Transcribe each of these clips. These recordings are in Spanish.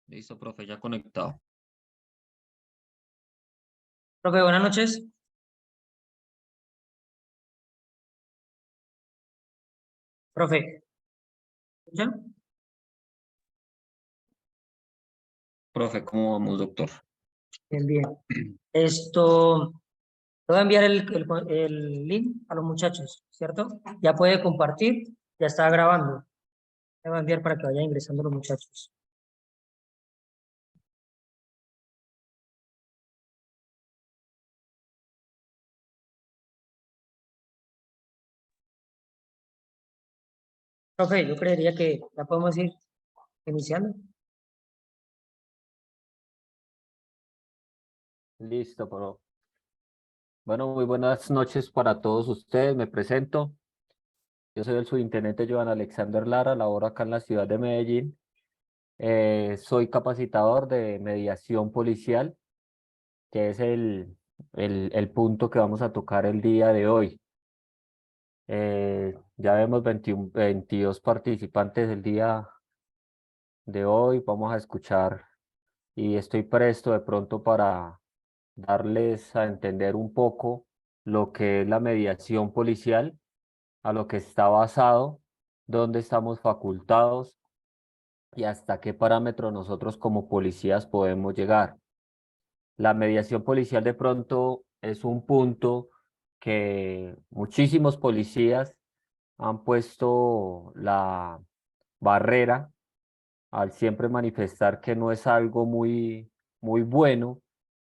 Listo, profe, ya conectado. Profe, buenas noches. Profe, ¿escuchan? Profe, ¿cómo vamos, doctor? Bien, bien. Esto, te voy a enviar el link a los muchachos, ¿cierto? Ya puede compartir, ya está grabando. Te voy a enviar para que vayan ingresando los muchachos. Profe, yo creería que ya podemos ir iniciando. Listo, pero bueno, muy buenas noches para todos ustedes. Me presento. Yo soy el subintendente Joan Alexander Lara, laboro acá en la ciudad de Medellín. Soy capacitador de mediación policial, que es el punto que vamos a tocar el día de hoy. Ya vemos 22 participantes el día de hoy. Vamos a escuchar y estoy presto de pronto para darles a entender un poco lo que es la mediación policial, a lo que está basado, dónde estamos facultados y hasta qué parámetro nosotros como policías podemos llegar. La mediación policial de pronto es un punto que muchísimos policías han puesto la barrera al siempre manifestar que no es algo muy bueno,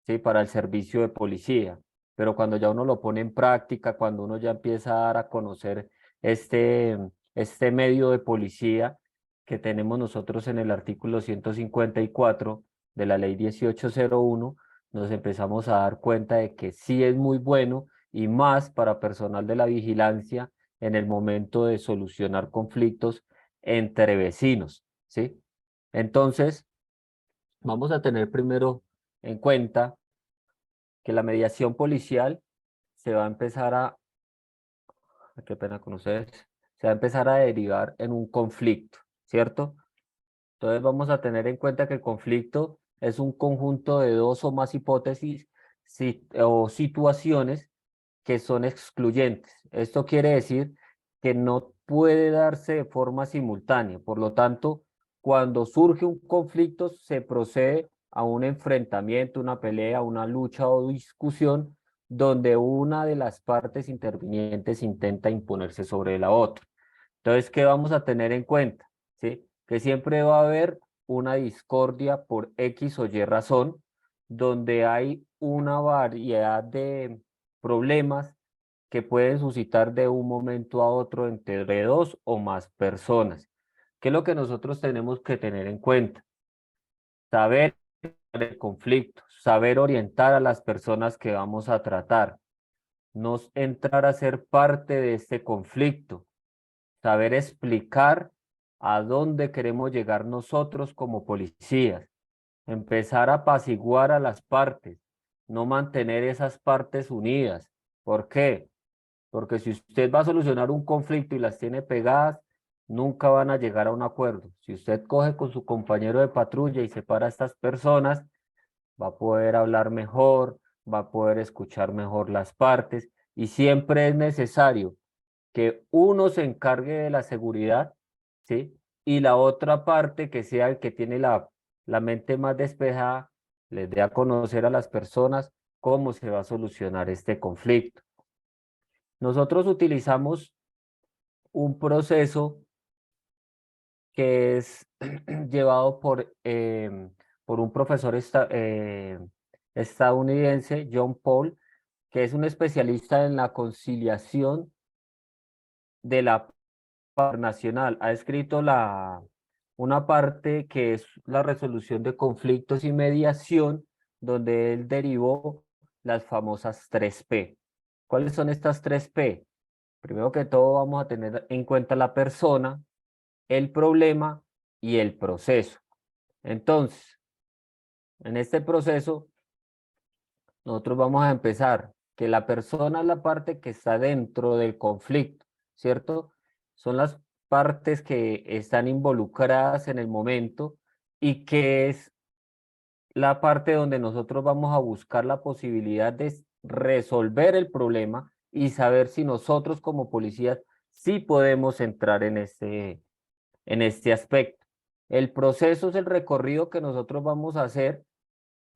¿sí? Para el servicio de policía. Pero cuando ya uno lo pone en práctica, cuando uno ya empieza a dar a conocer este medio de policía que tenemos nosotros en el artículo 154 de la ley 1801, nos empezamos a dar cuenta de que sí es muy bueno y más para personal de la vigilancia en el momento de solucionar conflictos entre vecinos, ¿sí? Entonces, vamos a tener primero en cuenta que la mediación policial se va a empezar qué pena con ustedes, se va a empezar a derivar en un conflicto, ¿cierto? Entonces vamos a tener en cuenta que el conflicto es un conjunto de dos o más hipótesis o situaciones que son excluyentes. Esto quiere decir que no puede darse de forma simultánea. Por lo tanto, cuando surge un conflicto, se procede a un enfrentamiento, una pelea, una lucha o discusión donde una de las partes intervinientes intenta imponerse sobre la otra. Entonces, ¿qué vamos a tener en cuenta? ¿Sí? Que siempre va a haber una discordia por X o Y razón, donde hay una variedad de problemas que pueden suscitar de un momento a otro entre dos o más personas. ¿Qué es lo que nosotros tenemos que tener en cuenta? Saber el conflicto, saber orientar a las personas que vamos a tratar, no entrar a ser parte de este conflicto, saber explicar a dónde queremos llegar nosotros como policías, empezar a apaciguar a las partes, no mantener esas partes unidas. ¿Por qué? Porque si usted va a solucionar un conflicto y las tiene pegadas, nunca van a llegar a un acuerdo. Si usted coge con su compañero de patrulla y separa a estas personas, va a poder hablar mejor, va a poder escuchar mejor las partes y siempre es necesario que uno se encargue de la seguridad, ¿sí? Y la otra parte, que sea el que tiene la mente más despejada, les dé a conocer a las personas cómo se va a solucionar este conflicto. Nosotros utilizamos un proceso que es llevado por un profesor estadounidense, John Paul, que es un especialista en la conciliación de la paz nacional. Ha escrito una parte que es la resolución de conflictos y mediación, donde él derivó las famosas 3P. ¿Cuáles son estas 3P? Primero que todo vamos a tener en cuenta la persona, el problema y el proceso. Entonces, en este proceso, nosotros vamos a empezar que la persona es la parte que está dentro del conflicto, ¿cierto? Son las partes que están involucradas en el momento y que es la parte donde nosotros vamos a buscar la posibilidad de resolver el problema y saber si nosotros como policías sí podemos entrar en este aspecto. El proceso es el recorrido que nosotros vamos a hacer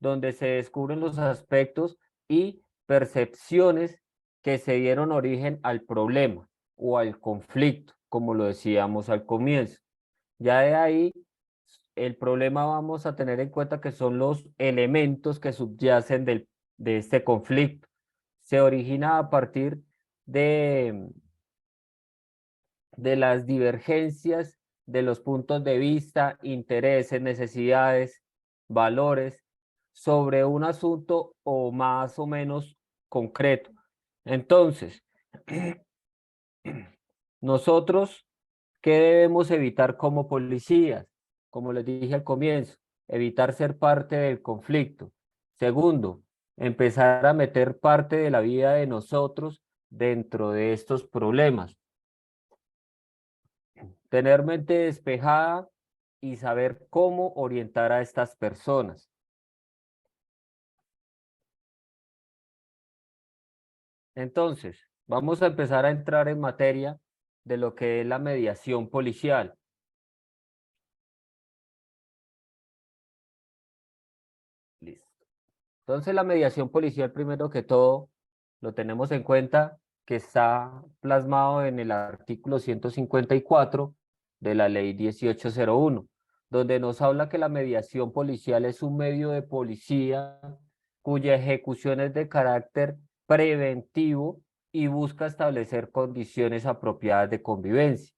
donde se descubren los aspectos y percepciones que se dieron origen al problema o al conflicto, como lo decíamos al comienzo. Ya de ahí, el problema vamos a tener en cuenta que son los elementos que subyacen de este conflicto. Se origina a partir de, de las divergencias de los puntos de vista, intereses, necesidades, valores sobre un asunto o más o menos concreto. Entonces, nosotros, ¿qué debemos evitar como policías? Como les dije al comienzo, evitar ser parte del conflicto. Segundo, empezar a meter parte de la vida de nosotros dentro de estos problemas. Tener mente despejada y saber cómo orientar a estas personas. Entonces, vamos a empezar a entrar en materia de lo que es la mediación policial. Listo. Entonces, la mediación policial, primero que todo, lo tenemos en cuenta que está plasmado en el artículo 154 de la ley 1801, donde nos habla que la mediación policial es un medio de policía cuya ejecución es de carácter preventivo y busca establecer condiciones apropiadas de convivencia.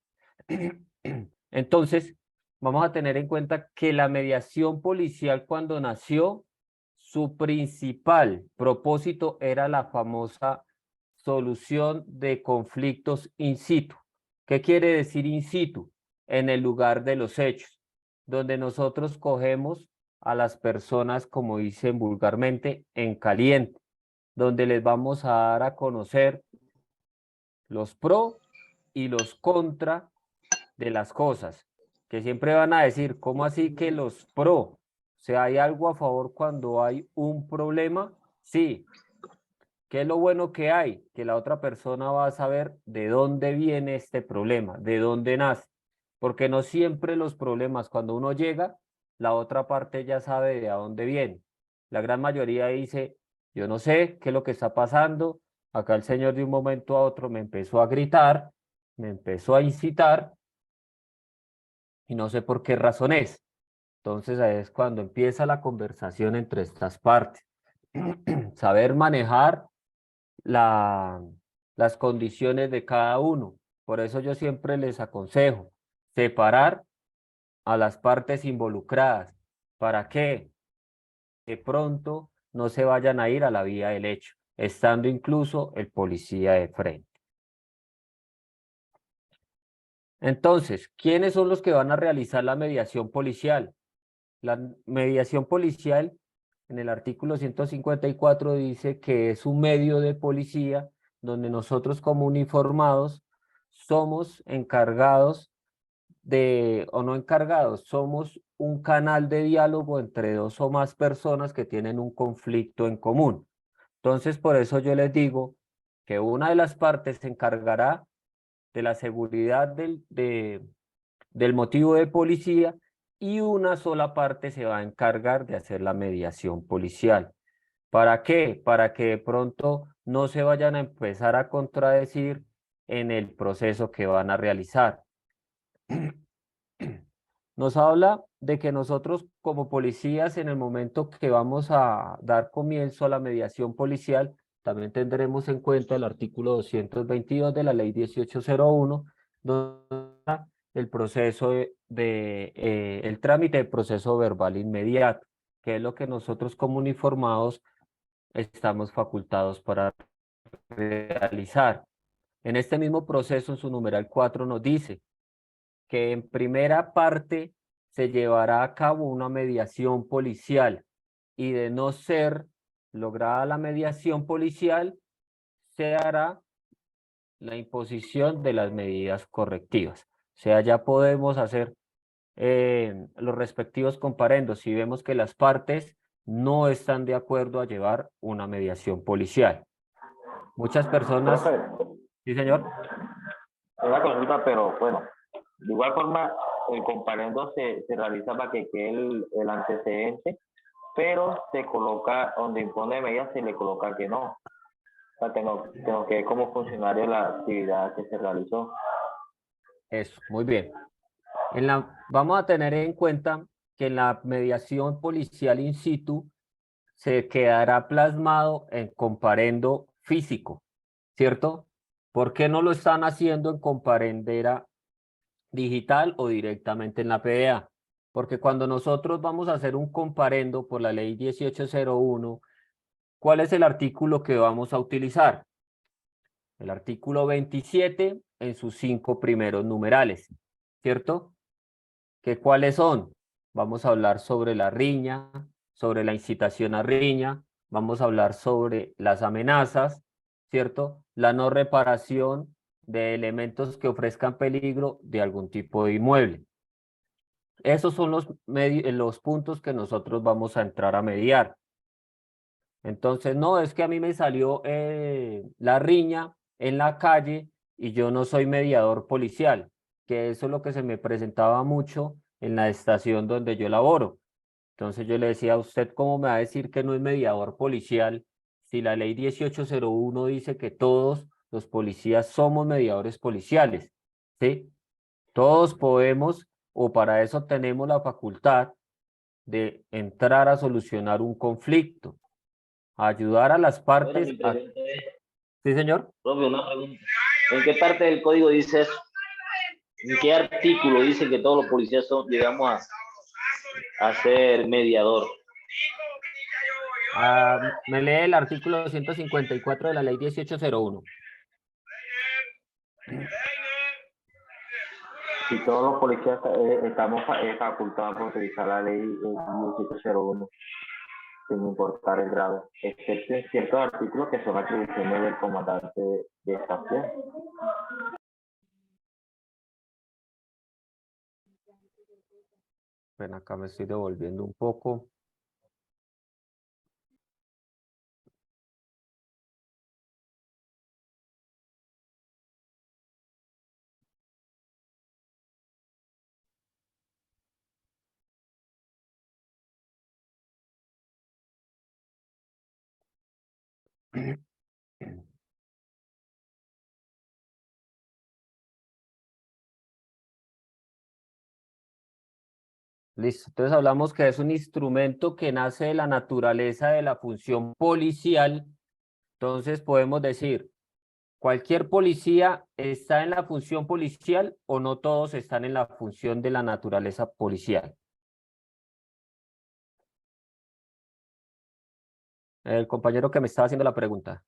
Entonces, vamos a tener en cuenta que la mediación policial cuando nació, su principal propósito era la famosa solución de conflictos in situ. ¿Qué quiere decir in situ? En el lugar de los hechos, donde nosotros cogemos a las personas, como dicen vulgarmente, en caliente, donde les vamos a dar a conocer los pro y los contra de las cosas, que siempre van a decir, ¿cómo así que los pro? O sea, ¿hay algo a favor cuando hay un problema? Sí. ¿Qué es lo bueno que hay? Que la otra persona va a saber de dónde viene este problema, de dónde nace. Porque no siempre los problemas, cuando uno llega, la otra parte ya sabe de dónde viene. La gran mayoría dice, yo no sé qué es lo que está pasando. Acá el señor de un momento a otro me empezó a gritar, me empezó a incitar y no sé por qué razón es. Entonces ahí es cuando empieza la conversación entre estas partes. Saber manejar las condiciones de cada uno. Por eso yo siempre les aconsejo separar a las partes involucradas. ¿Para qué? De pronto no se vayan a ir a la vía del hecho, estando incluso el policía de frente. Entonces, ¿quiénes son los que van a realizar la mediación policial? La mediación policial, en el artículo 154, dice que es un medio de policía donde nosotros como uniformados somos encargados o no encargados, somos un canal de diálogo entre dos o más personas que tienen un conflicto en común. Entonces, por eso yo les digo que una de las partes se encargará de la seguridad del motivo de policía y una sola parte se va a encargar de hacer la mediación policial. ¿Para qué? Para que de pronto no se vayan a empezar a contradecir en el proceso que van a realizar. Nos habla de que nosotros como policías en el momento que vamos a dar comienzo a la mediación policial, también tendremos en cuenta el artículo 222 de la ley 1801, donde el proceso el trámite de proceso verbal inmediato, que es lo que nosotros como uniformados estamos facultados para realizar. En este mismo proceso, en su numeral 4 nos dice que en primera parte se llevará a cabo una mediación policial y de no ser lograda la mediación policial, se hará la imposición de las medidas correctivas. O sea, ya podemos hacer los respectivos comparendos si vemos que las partes no están de acuerdo a llevar una mediación policial. Muchas personas... Profe, Sí, señor. una consulta, pero bueno, de igual forma, el comparendo se realiza para que quede el antecedente, pero se coloca, donde impone medidas, se le coloca que no. O sea, tengo que ver como funcionario la actividad que se realizó. Eso, muy bien. Vamos a tener en cuenta que en la mediación policial in situ se quedará plasmado en comparendo físico, ¿cierto? ¿Por qué no lo están haciendo en comparendera digital o directamente en la PDA? Porque cuando nosotros vamos a hacer un comparendo por la ley 1801, ¿cuál es el artículo que vamos a utilizar? El artículo 27 en sus 5 primeros numerales, ¿cierto? ¿Qué cuáles son? Vamos a hablar sobre la riña, sobre la incitación a riña, vamos a hablar sobre las amenazas, ¿cierto? La no reparación de elementos que ofrezcan peligro de algún tipo de inmueble. Esos son los puntos que nosotros vamos a entrar a mediar. Entonces, no, es que a mí me salió la riña en la calle y yo no soy mediador policial, que eso es lo que se me presentaba mucho en la estación donde yo laboro. Entonces yo le decía a usted, ¿cómo me va a decir que no es mediador policial si la ley 1801 dice que todos los policías somos mediadores policiales? ¿Sí? Todos podemos, o para eso tenemos la facultad de entrar a solucionar un conflicto, a ayudar a las Bueno, partes. mi pregunta es, Sí, señor. profe, una pregunta. ¿En qué parte del código dice eso? ¿En qué artículo dice que todos los policías llegamos a ser mediador? Me lee el artículo 254 de la ley 1801. Si todos los policías estamos facultados para utilizar la ley 1801, sin importar el grado, excepto en ciertos artículos que son atribuciones del comandante de estación. Ven acá, me estoy devolviendo un poco. Listo, entonces hablamos que es un instrumento que nace de la naturaleza de la función policial. Entonces podemos decir, ¿cualquier policía está en la función policial o no todos están en la función de la naturaleza policial? El compañero que me estaba haciendo la pregunta.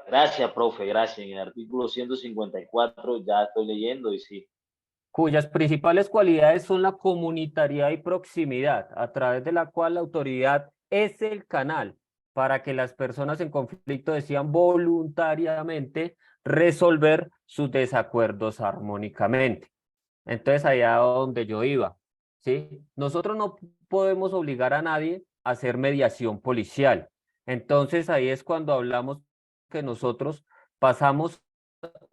Gracias, profe, gracias. En el artículo 154 ya estoy leyendo y sí. Cuyas principales cualidades son la comunitariedad y proximidad, a través de la cual la autoridad es el canal para que las personas en conflicto decidan voluntariamente resolver sus desacuerdos armónicamente. Entonces, allá donde yo iba, ¿sí? Nosotros no podemos obligar a nadie a hacer mediación policial. Entonces, ahí es cuando hablamos que nosotros pasamos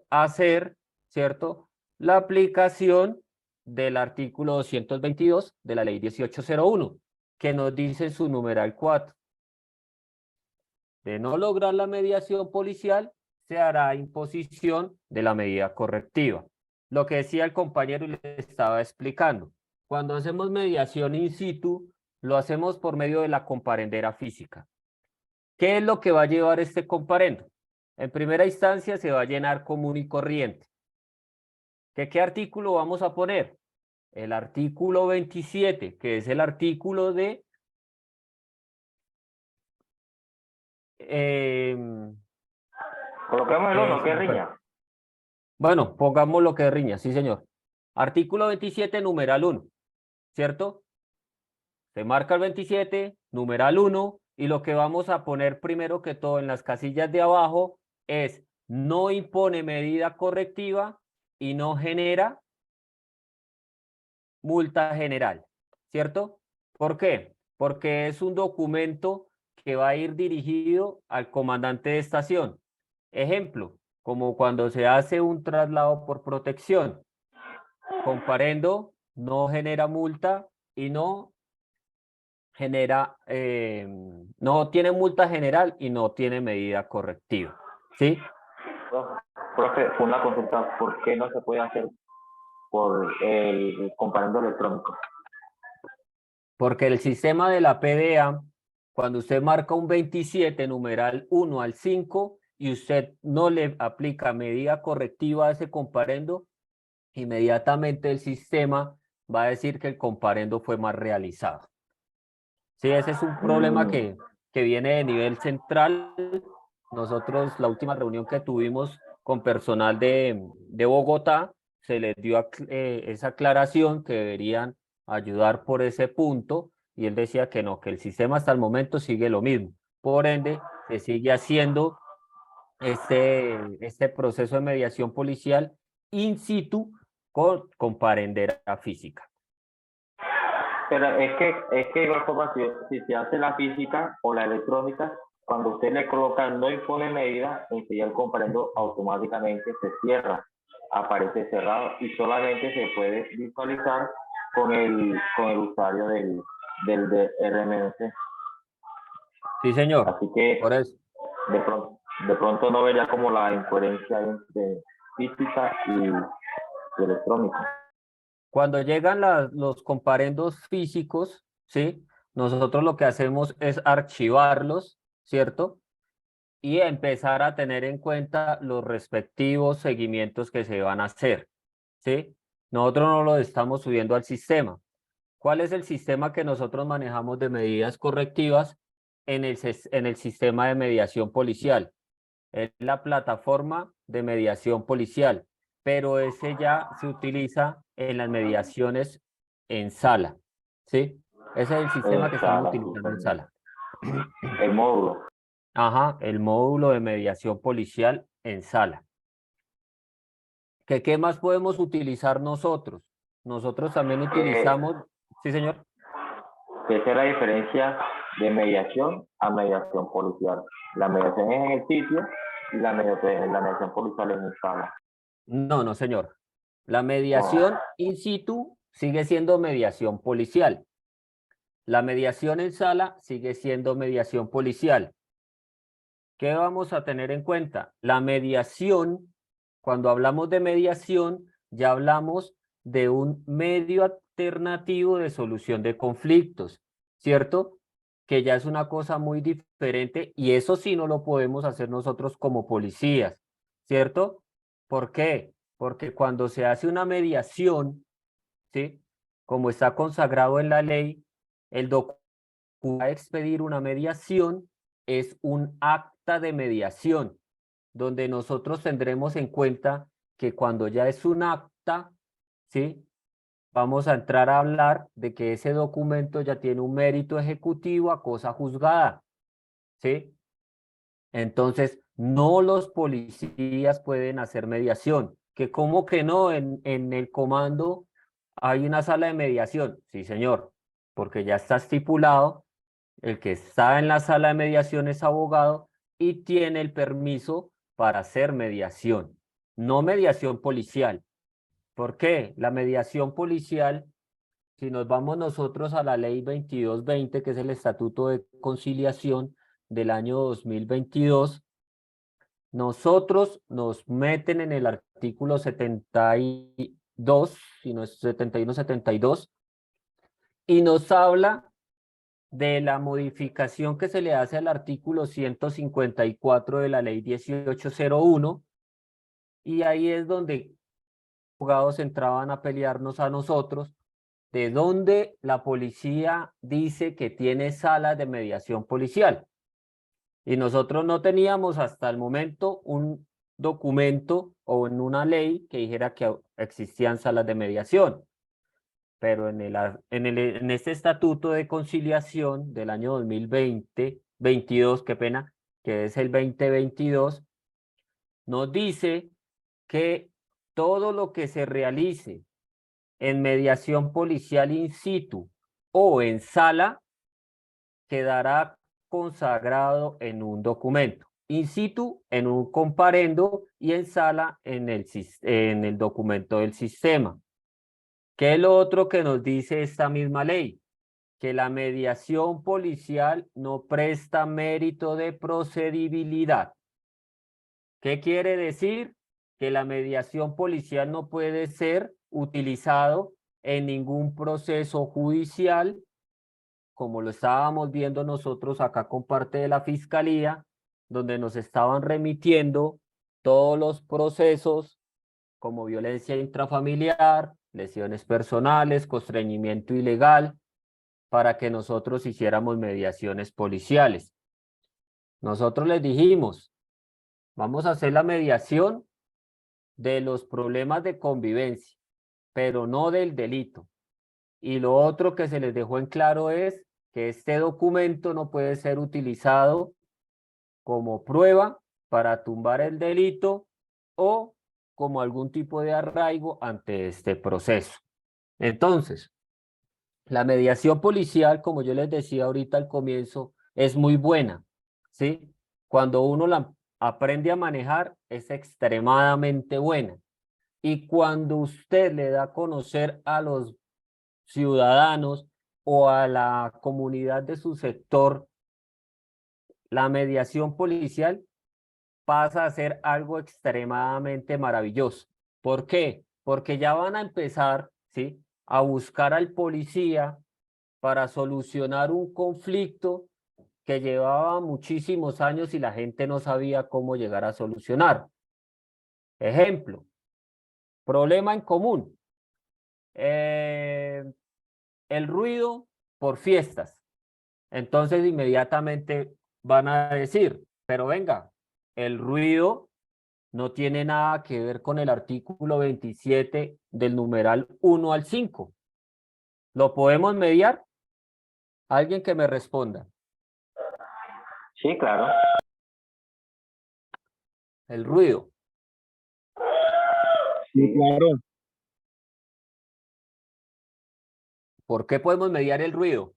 a hacer, ¿cierto?, la aplicación del artículo 222 de la ley 1801, que nos dice en su numeral 4. De no lograr la mediación policial, se hará imposición de la medida correctiva. Lo que decía el compañero y le estaba explicando. Cuando hacemos mediación in situ, lo hacemos por medio de la comparendera física. ¿Qué es lo que va a llevar este comparendo? En primera instancia se va a llenar común y corriente. ¿Qué artículo vamos a poner? El artículo 27, que es el artículo de Coloquemos el 1, que riña. bueno, pongamos lo que es riña, sí señor. Artículo 27, numeral 1, ¿cierto? Se marca el 27, numeral 1, y lo que vamos a poner primero que todo en las casillas de abajo es no impone medida correctiva y no genera multa general, ¿cierto? ¿Por qué? Porque es un documento que va a ir dirigido al comandante de estación. Ejemplo, como cuando se hace un traslado por protección. Comparendo, no genera multa y no genera, no tiene multa general y no tiene medida correctiva. ¿Sí? Profe, una consulta, ¿por qué no se puede hacer por el comparendo electrónico? Porque el sistema de la PDA, cuando usted marca un 27, numeral 1 al 5, y usted no le aplica medida correctiva a ese comparendo, inmediatamente el sistema va a decir que el comparendo fue mal realizado. Sí, ese es un problema que viene de nivel central. Nosotros, la última reunión que tuvimos con personal de Bogotá, se les dio esa aclaración que deberían ayudar por ese punto, y él decía que no, que el sistema hasta el momento sigue lo mismo. Por ende, se sigue haciendo este proceso de mediación policial in situ con comparendera física. Pero es que igual forma, si se hace la física o la electrónica, cuando usted le coloca no impone medida, enseguida el comparendo automáticamente se cierra, aparece cerrado y solamente se puede visualizar con el usuario del RMS. Sí, señor. Así que Por eso. de pronto no vería como la incoherencia entre física y electrónica. Cuando llegan los comparendos físicos, ¿sí? Nosotros lo que hacemos es archivarlos, ¿cierto? Y empezar a tener en cuenta los respectivos seguimientos que se van a hacer, ¿sí? Nosotros no lo estamos subiendo al sistema. ¿Cuál es el sistema que nosotros manejamos de medidas correctivas en el sistema de mediación policial? Es la plataforma de mediación policial, pero ese ya se utiliza en las mediaciones en sala, ¿sí? Ese es el sistema que estamos utilizando en sala. El módulo. Ajá, el módulo de mediación policial en sala. ¿Qué más podemos utilizar nosotros? Nosotros también utilizamos, sí, señor. Esa es la diferencia de mediación a mediación policial. La mediación es en el sitio y la mediación policial es en sala. No, no, señor. La mediación in situ sigue siendo mediación policial. La mediación en sala sigue siendo mediación policial. ¿Qué vamos a tener en cuenta? La mediación, cuando hablamos de mediación, ya hablamos de un medio alternativo de solución de conflictos, ¿cierto? Que ya es una cosa muy diferente y eso sí no lo podemos hacer nosotros como policías, ¿cierto? ¿Por qué? Porque cuando se hace una mediación, ¿sí? Como está consagrado en la ley, el documento a expedir una mediación es un acta de mediación, donde nosotros tendremos en cuenta que cuando ya es un acta, ¿sí? Vamos a entrar a hablar de que ese documento ya tiene un mérito ejecutivo a cosa juzgada, ¿sí? Entonces, no los policías pueden hacer mediación, que como que no, en el comando hay una sala de mediación, sí señor, porque ya está estipulado, el que está en la sala de mediación es abogado y tiene el permiso para hacer mediación, no mediación policial. ¿Por qué? La mediación policial, si nos vamos nosotros a la ley 2220, que es el Estatuto de Conciliación del año 2022, nosotros nos meten en el artículo 72, si no es 71, 72, y nos habla de la modificación que se le hace al artículo 154 de la ley 1801, y ahí es donde los abogados entraban a pelearnos a nosotros, de dónde la policía dice que tiene salas de mediación policial. Y nosotros no teníamos hasta el momento un documento o en una ley que dijera que existían salas de mediación. Pero en este estatuto de conciliación del año 2022, qué pena, que es el 2022, nos dice que todo lo que se realice en mediación policial in situ o en sala, quedará consagrado en un documento. In situ en un comparendo y en sala en el documento del sistema. ¿Qué es lo otro que nos dice esta misma ley? Que la mediación policial no presta mérito de procedibilidad. ¿Qué quiere decir? Que la mediación policial no puede ser utilizado en ningún proceso judicial, como lo estábamos viendo nosotros acá con parte de la fiscalía, donde nos estaban remitiendo todos los procesos como violencia intrafamiliar, lesiones personales, constreñimiento ilegal, para que nosotros hiciéramos mediaciones policiales. Nosotros les dijimos, vamos a hacer la mediación de los problemas de convivencia, pero no del delito. Y lo otro que se les dejó en claro es que este documento no puede ser utilizado como prueba para tumbar el delito o como algún tipo de arraigo ante este proceso. Entonces, la mediación policial, como yo les decía ahorita al comienzo, es muy buena, ¿sí? Cuando uno la aprende a manejar, es extremadamente buena. Y cuando usted le da a conocer a los ciudadanos o a la comunidad de su sector la mediación policial, pasa a ser algo extremadamente maravilloso. ¿Por qué? Porque ya van a empezar, ¿sí?, a buscar al policía para solucionar un conflicto que llevaba muchísimos años y la gente no sabía cómo llegar a solucionar. Ejemplo, problema en común. El ruido por fiestas. Entonces inmediatamente van a decir, pero venga, el ruido no tiene nada que ver con el artículo 27 del numeral 1 al 5. ¿Lo podemos mediar? Alguien que me responda. Sí, claro. El ruido. Sí, claro. ¿Por qué podemos mediar el ruido?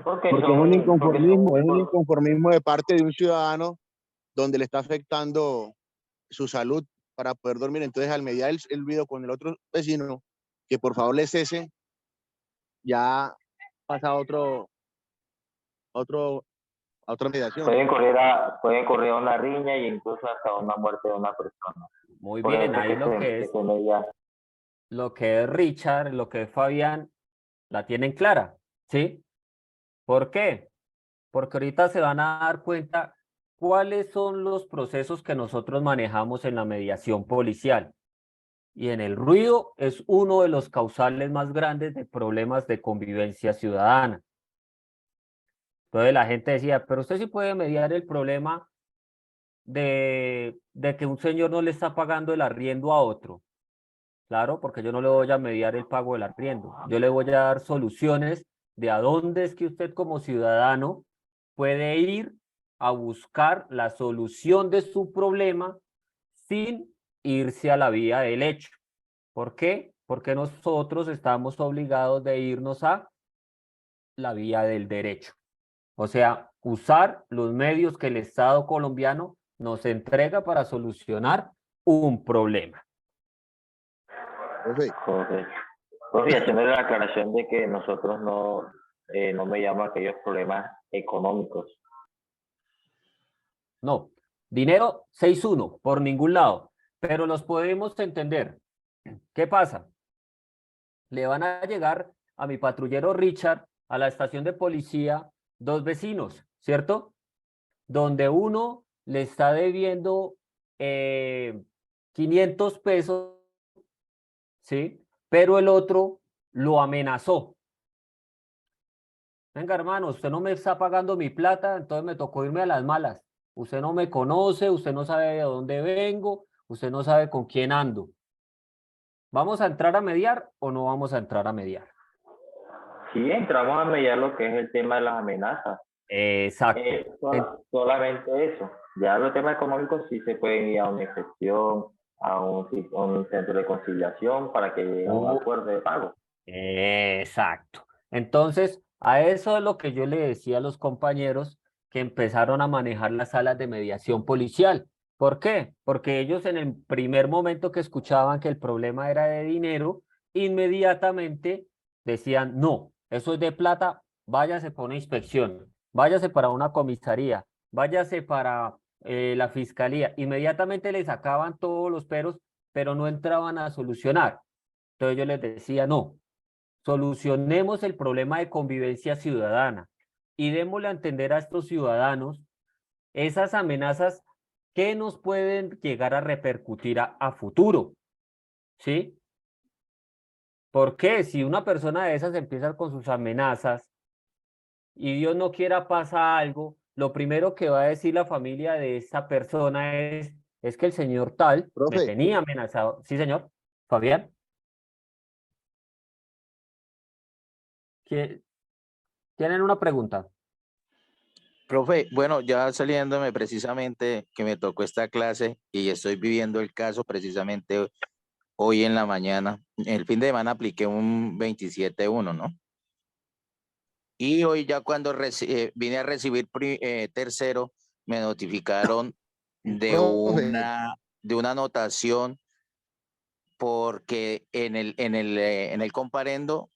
Porque Porque es son, un porque son inconformismo de parte de un ciudadano donde le está afectando su salud para poder dormir. Entonces, al mediar el ruido con el otro vecino, que por favor le cese, ya pasa a otra mediación. pueden correr a una riña e incluso hasta una muerte de una persona. Muy Por bien, eso ahí lo que es Richard, lo que es Fabián, la tienen clara, ¿sí? ¿Por qué? Porque ahorita se van a dar cuenta cuáles son los procesos que nosotros manejamos en la mediación policial. Y en el ruido es uno de los causales más grandes de problemas de convivencia ciudadana. Entonces la gente decía, pero usted sí puede mediar el problema de que un señor no le está pagando el arriendo a otro. Claro, porque yo no le voy a mediar el pago del arriendo. Yo le voy a dar soluciones de a dónde es que usted como ciudadano puede ir a buscar la solución de su problema sin irse a la vía del hecho. ¿Por qué? Porque nosotros estamos obligados de irnos a la vía del derecho. O sea, usar los medios que el Estado colombiano nos entrega para solucionar un problema. Profe, Correcto. Profe, haciendo la aclaración de que nosotros no me llamo a aquellos problemas económicos. No, dinero 6-1 por ningún lado, pero los podemos entender. ¿Qué pasa? Le van a llegar a mi patrullero Richard a la estación de policía dos vecinos, ¿cierto? Donde uno le está debiendo 500 pesos, ¿sí? Pero el otro lo amenazó. Venga, hermano, usted no me está pagando mi plata, entonces me tocó irme a las malas. Usted no me conoce, usted no sabe de dónde vengo, usted no sabe con quién ando. ¿Vamos a entrar a mediar o no vamos a entrar a mediar? Sí, entramos a mediar lo que es el tema de las amenazas. Exacto. Solamente eso. Ya los temas económicos sí se pueden ir a una inspección, a un centro de conciliación para que llegue a un acuerdo de pago. Exacto. Entonces, a eso es lo que yo le decía a los compañeros que empezaron a manejar las salas de mediación policial. ¿Por qué? Porque ellos en el primer momento que escuchaban que el problema era de dinero, inmediatamente decían, no, eso es de plata, váyase para una inspección, váyase para una comisaría, váyase para la fiscalía. Inmediatamente le sacaban todos los peros, pero no entraban a solucionar. Entonces yo les decía, no, solucionemos el problema de convivencia ciudadana y démosle a entender a estos ciudadanos esas amenazas que nos pueden llegar a repercutir a futuro, ¿sí? Porque si una persona de esas empieza con sus amenazas y Dios no quiera pasa algo, lo primero que va a decir la familia de esa persona es que el señor tal me Profe, tenía amenazado. Sí, señor. Fabián. ¿Tienen una pregunta? Profe, bueno, ya saliéndome precisamente que me tocó esta clase y estoy viviendo el caso precisamente hoy en la mañana. El fin de semana apliqué un 27-1, ¿no? Y hoy ya cuando vine a recibir tercero, me notificaron de profe, una anotación porque en el comparendo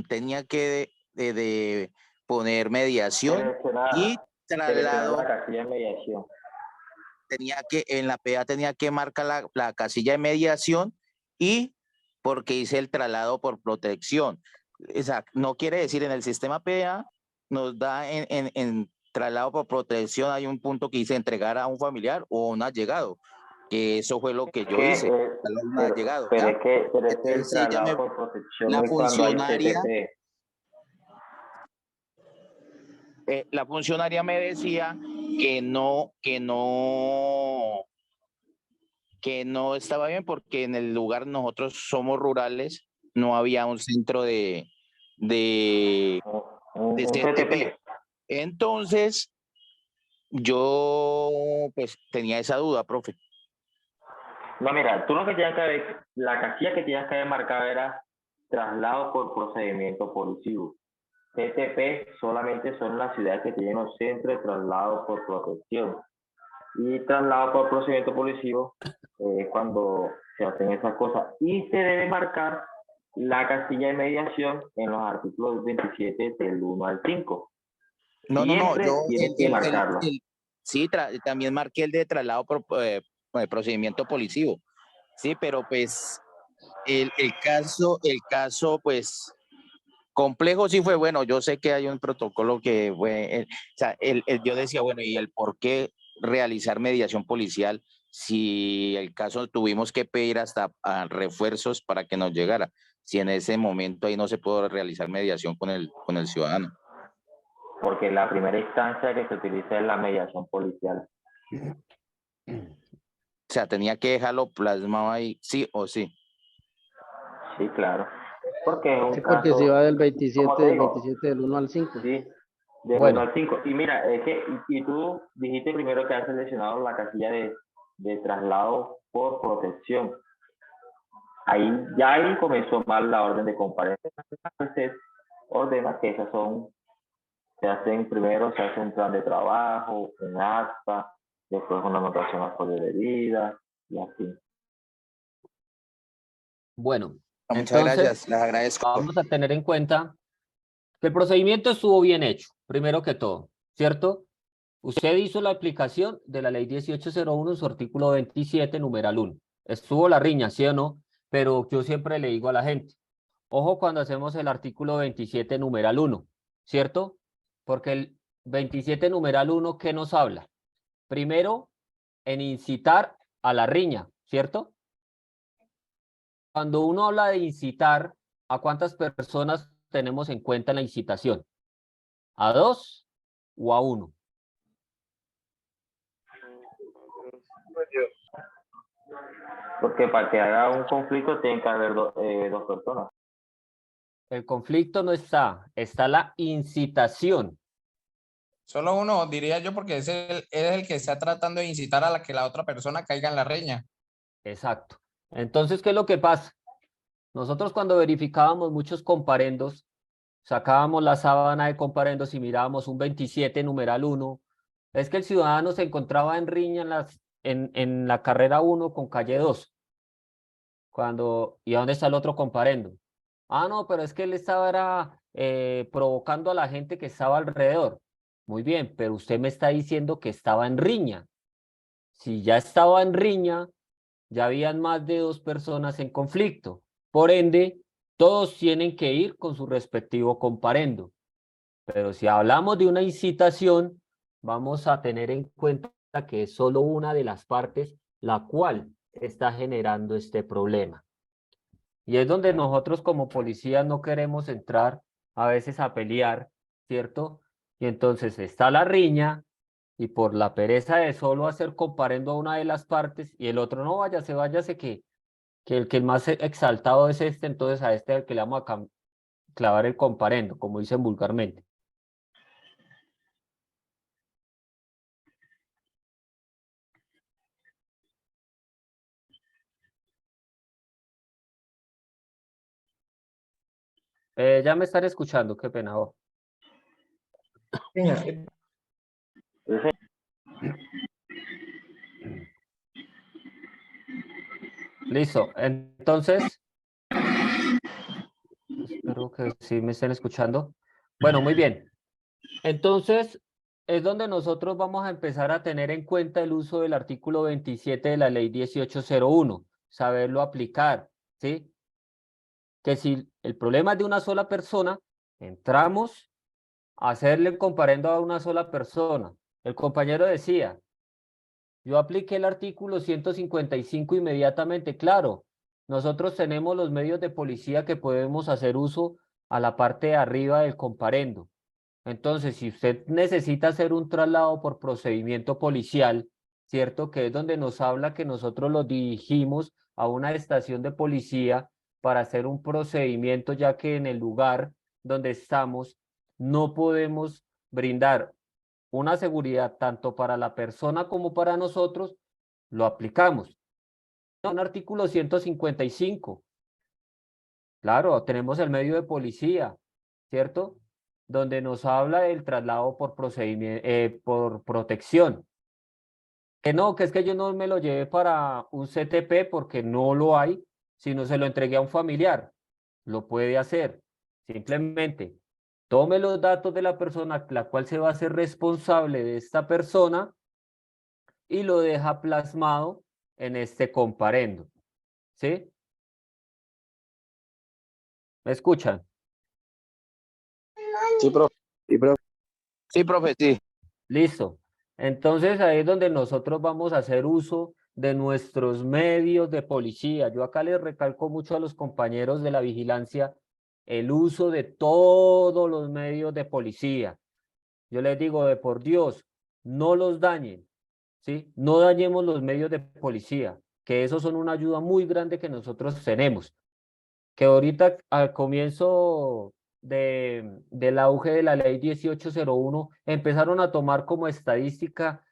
tenía que de poner mediación y Seleccionar la traslado. casilla de mediación. En la PA tenía que marcar la casilla de mediación y porque hice el traslado por protección. O sea, no quiere decir en el sistema PA nos da en traslado por protección hay un punto que dice entregar a un familiar o a un allegado, que eso fue lo que yo hice, a un allegado, Pero ¿ya? es que el Entonces ella traslado por protección la es cuando hay funcionaria, CTP. la funcionaria me decía que no estaba bien porque en el lugar nosotros somos rurales, no había un centro de Un CTP. CTP. Entonces, yo pues tenía esa duda, profe. No, mira, tú lo que tienes que ver, la casilla que tienes que haber marcado era traslado por procedimiento policivo. CTP solamente son las ciudades que tienen un centro de traslado por protección. Y traslado por procedimiento policivo es cuando se hacen esas cosas. Y se debe marcar la casilla de mediación en los artículos 27 del 1 al 5. No, Siempre yo tienes que marcarlo. sí, también marqué el de traslado por procedimiento policivo. Sí, pero pues el caso, pues complejo sí fue, bueno, yo sé que hay un protocolo que fue, o sea, yo decía, bueno, ¿y el por qué realizar mediación policial si el caso tuvimos que pedir hasta refuerzos para que nos llegara? Si en ese momento ahí no se pudo realizar mediación con el ciudadano. Porque la primera instancia que se utiliza es la mediación policial. O sea, tenía que dejarlo plasmado ahí, sí o sí. Sí, claro. Porque es un Sí, porque caso, si va del como 27, te del digo, 27 del 1 al 5. sí, del Bueno. 1 al 5. Y mira, es que y tú dijiste primero que has seleccionado la casilla de traslado por protección. Ahí comenzó mal la orden de comparecencia. Entonces, ordena que esas se hacen primero, se hace un plan de trabajo, un acta, después una anotación a folio de vida y así. Bueno, Muchas entonces gracias, les agradezco. vamos a tener en cuenta que el procedimiento estuvo bien hecho, primero que todo, ¿cierto? Usted hizo la aplicación de la ley 1801 en su artículo 27, numeral 1. Estuvo la riña, ¿sí o no? Pero yo siempre le digo a la gente, ojo cuando hacemos el artículo 27, numeral 1, ¿cierto? Porque el 27, numeral 1, ¿qué nos habla? Primero, en incitar a la riña, ¿cierto? Cuando uno habla de incitar, ¿a cuántas personas tenemos en cuenta en la incitación? ¿A 2 o a 1? Porque para que haga un conflicto tienen que haber dos personas. El conflicto no está la incitación. Solo uno, diría yo, porque es el que está tratando de incitar a que la otra persona caiga en la riña. Exacto. Entonces, ¿qué es lo que pasa? Nosotros cuando verificábamos muchos comparendos, sacábamos la sábana de comparendos y mirábamos un 27 numeral 1, es que el ciudadano se encontraba en riña en la carrera 1 con calle 2. ¿Y dónde está el otro comparendo? Ah, no, pero es que él estaba provocando a la gente que estaba alrededor. Muy bien, pero usted me está diciendo que estaba en riña. Si ya estaba en riña, ya habían más de 2 personas en conflicto. Por ende, todos tienen que ir con su respectivo comparendo. Pero si hablamos de una incitación, vamos a tener en cuenta que es solo una de las partes la cual está generando este problema. Y es donde nosotros como policías no queremos entrar a veces a pelear, ¿cierto? Y entonces está la riña y por la pereza de solo hacer comparendo a una de las partes y el otro no, váyase que el que más exaltado es este, entonces a este es el que le vamos a clavar el comparendo, como dicen vulgarmente. Ya me están escuchando, qué pena. Oh. Señor. Listo, entonces, espero que sí me estén escuchando. Bueno, muy bien. Entonces, es donde nosotros vamos a empezar a tener en cuenta el uso del artículo 27 de la ley 1801, saberlo aplicar, ¿sí? Que si el problema es de una sola persona, entramos a hacerle comparendo a una sola persona. El compañero decía, yo apliqué el artículo 155 inmediatamente, claro. Nosotros tenemos los medios de policía que podemos hacer uso a la parte de arriba del comparendo. Entonces, si usted necesita hacer un traslado por procedimiento policial, ¿cierto? Que es donde nos habla que nosotros lo dirigimos a una estación de policía para hacer un procedimiento, ya que en el lugar donde estamos no podemos brindar una seguridad tanto para la persona como para nosotros, lo aplicamos. Un artículo 155. Claro, tenemos el medio de policía, ¿cierto? Donde nos habla del traslado por procedimiento, por protección. Que no, que es que yo no me lo llevé para un CTP porque no lo hay, sino se lo entregué a un familiar. Lo puede hacer. Simplemente tome los datos de la persona, la cual se va a hacer responsable de esta persona y lo deja plasmado en este comparendo. ¿Sí? ¿Me escuchan? Sí, profe. Sí, profe. Sí, profe, sí. Listo. Entonces ahí es donde nosotros vamos a hacer uso de nuestros medios de policía. Yo acá les recalco mucho a los compañeros de la vigilancia el uso de todos los medios de policía. Yo les digo, de por Dios, no los dañen, ¿sí? No dañemos los medios de policía, que esos son una ayuda muy grande que nosotros tenemos. Que ahorita al comienzo del auge de la ley 1801 empezaron a tomar como estadística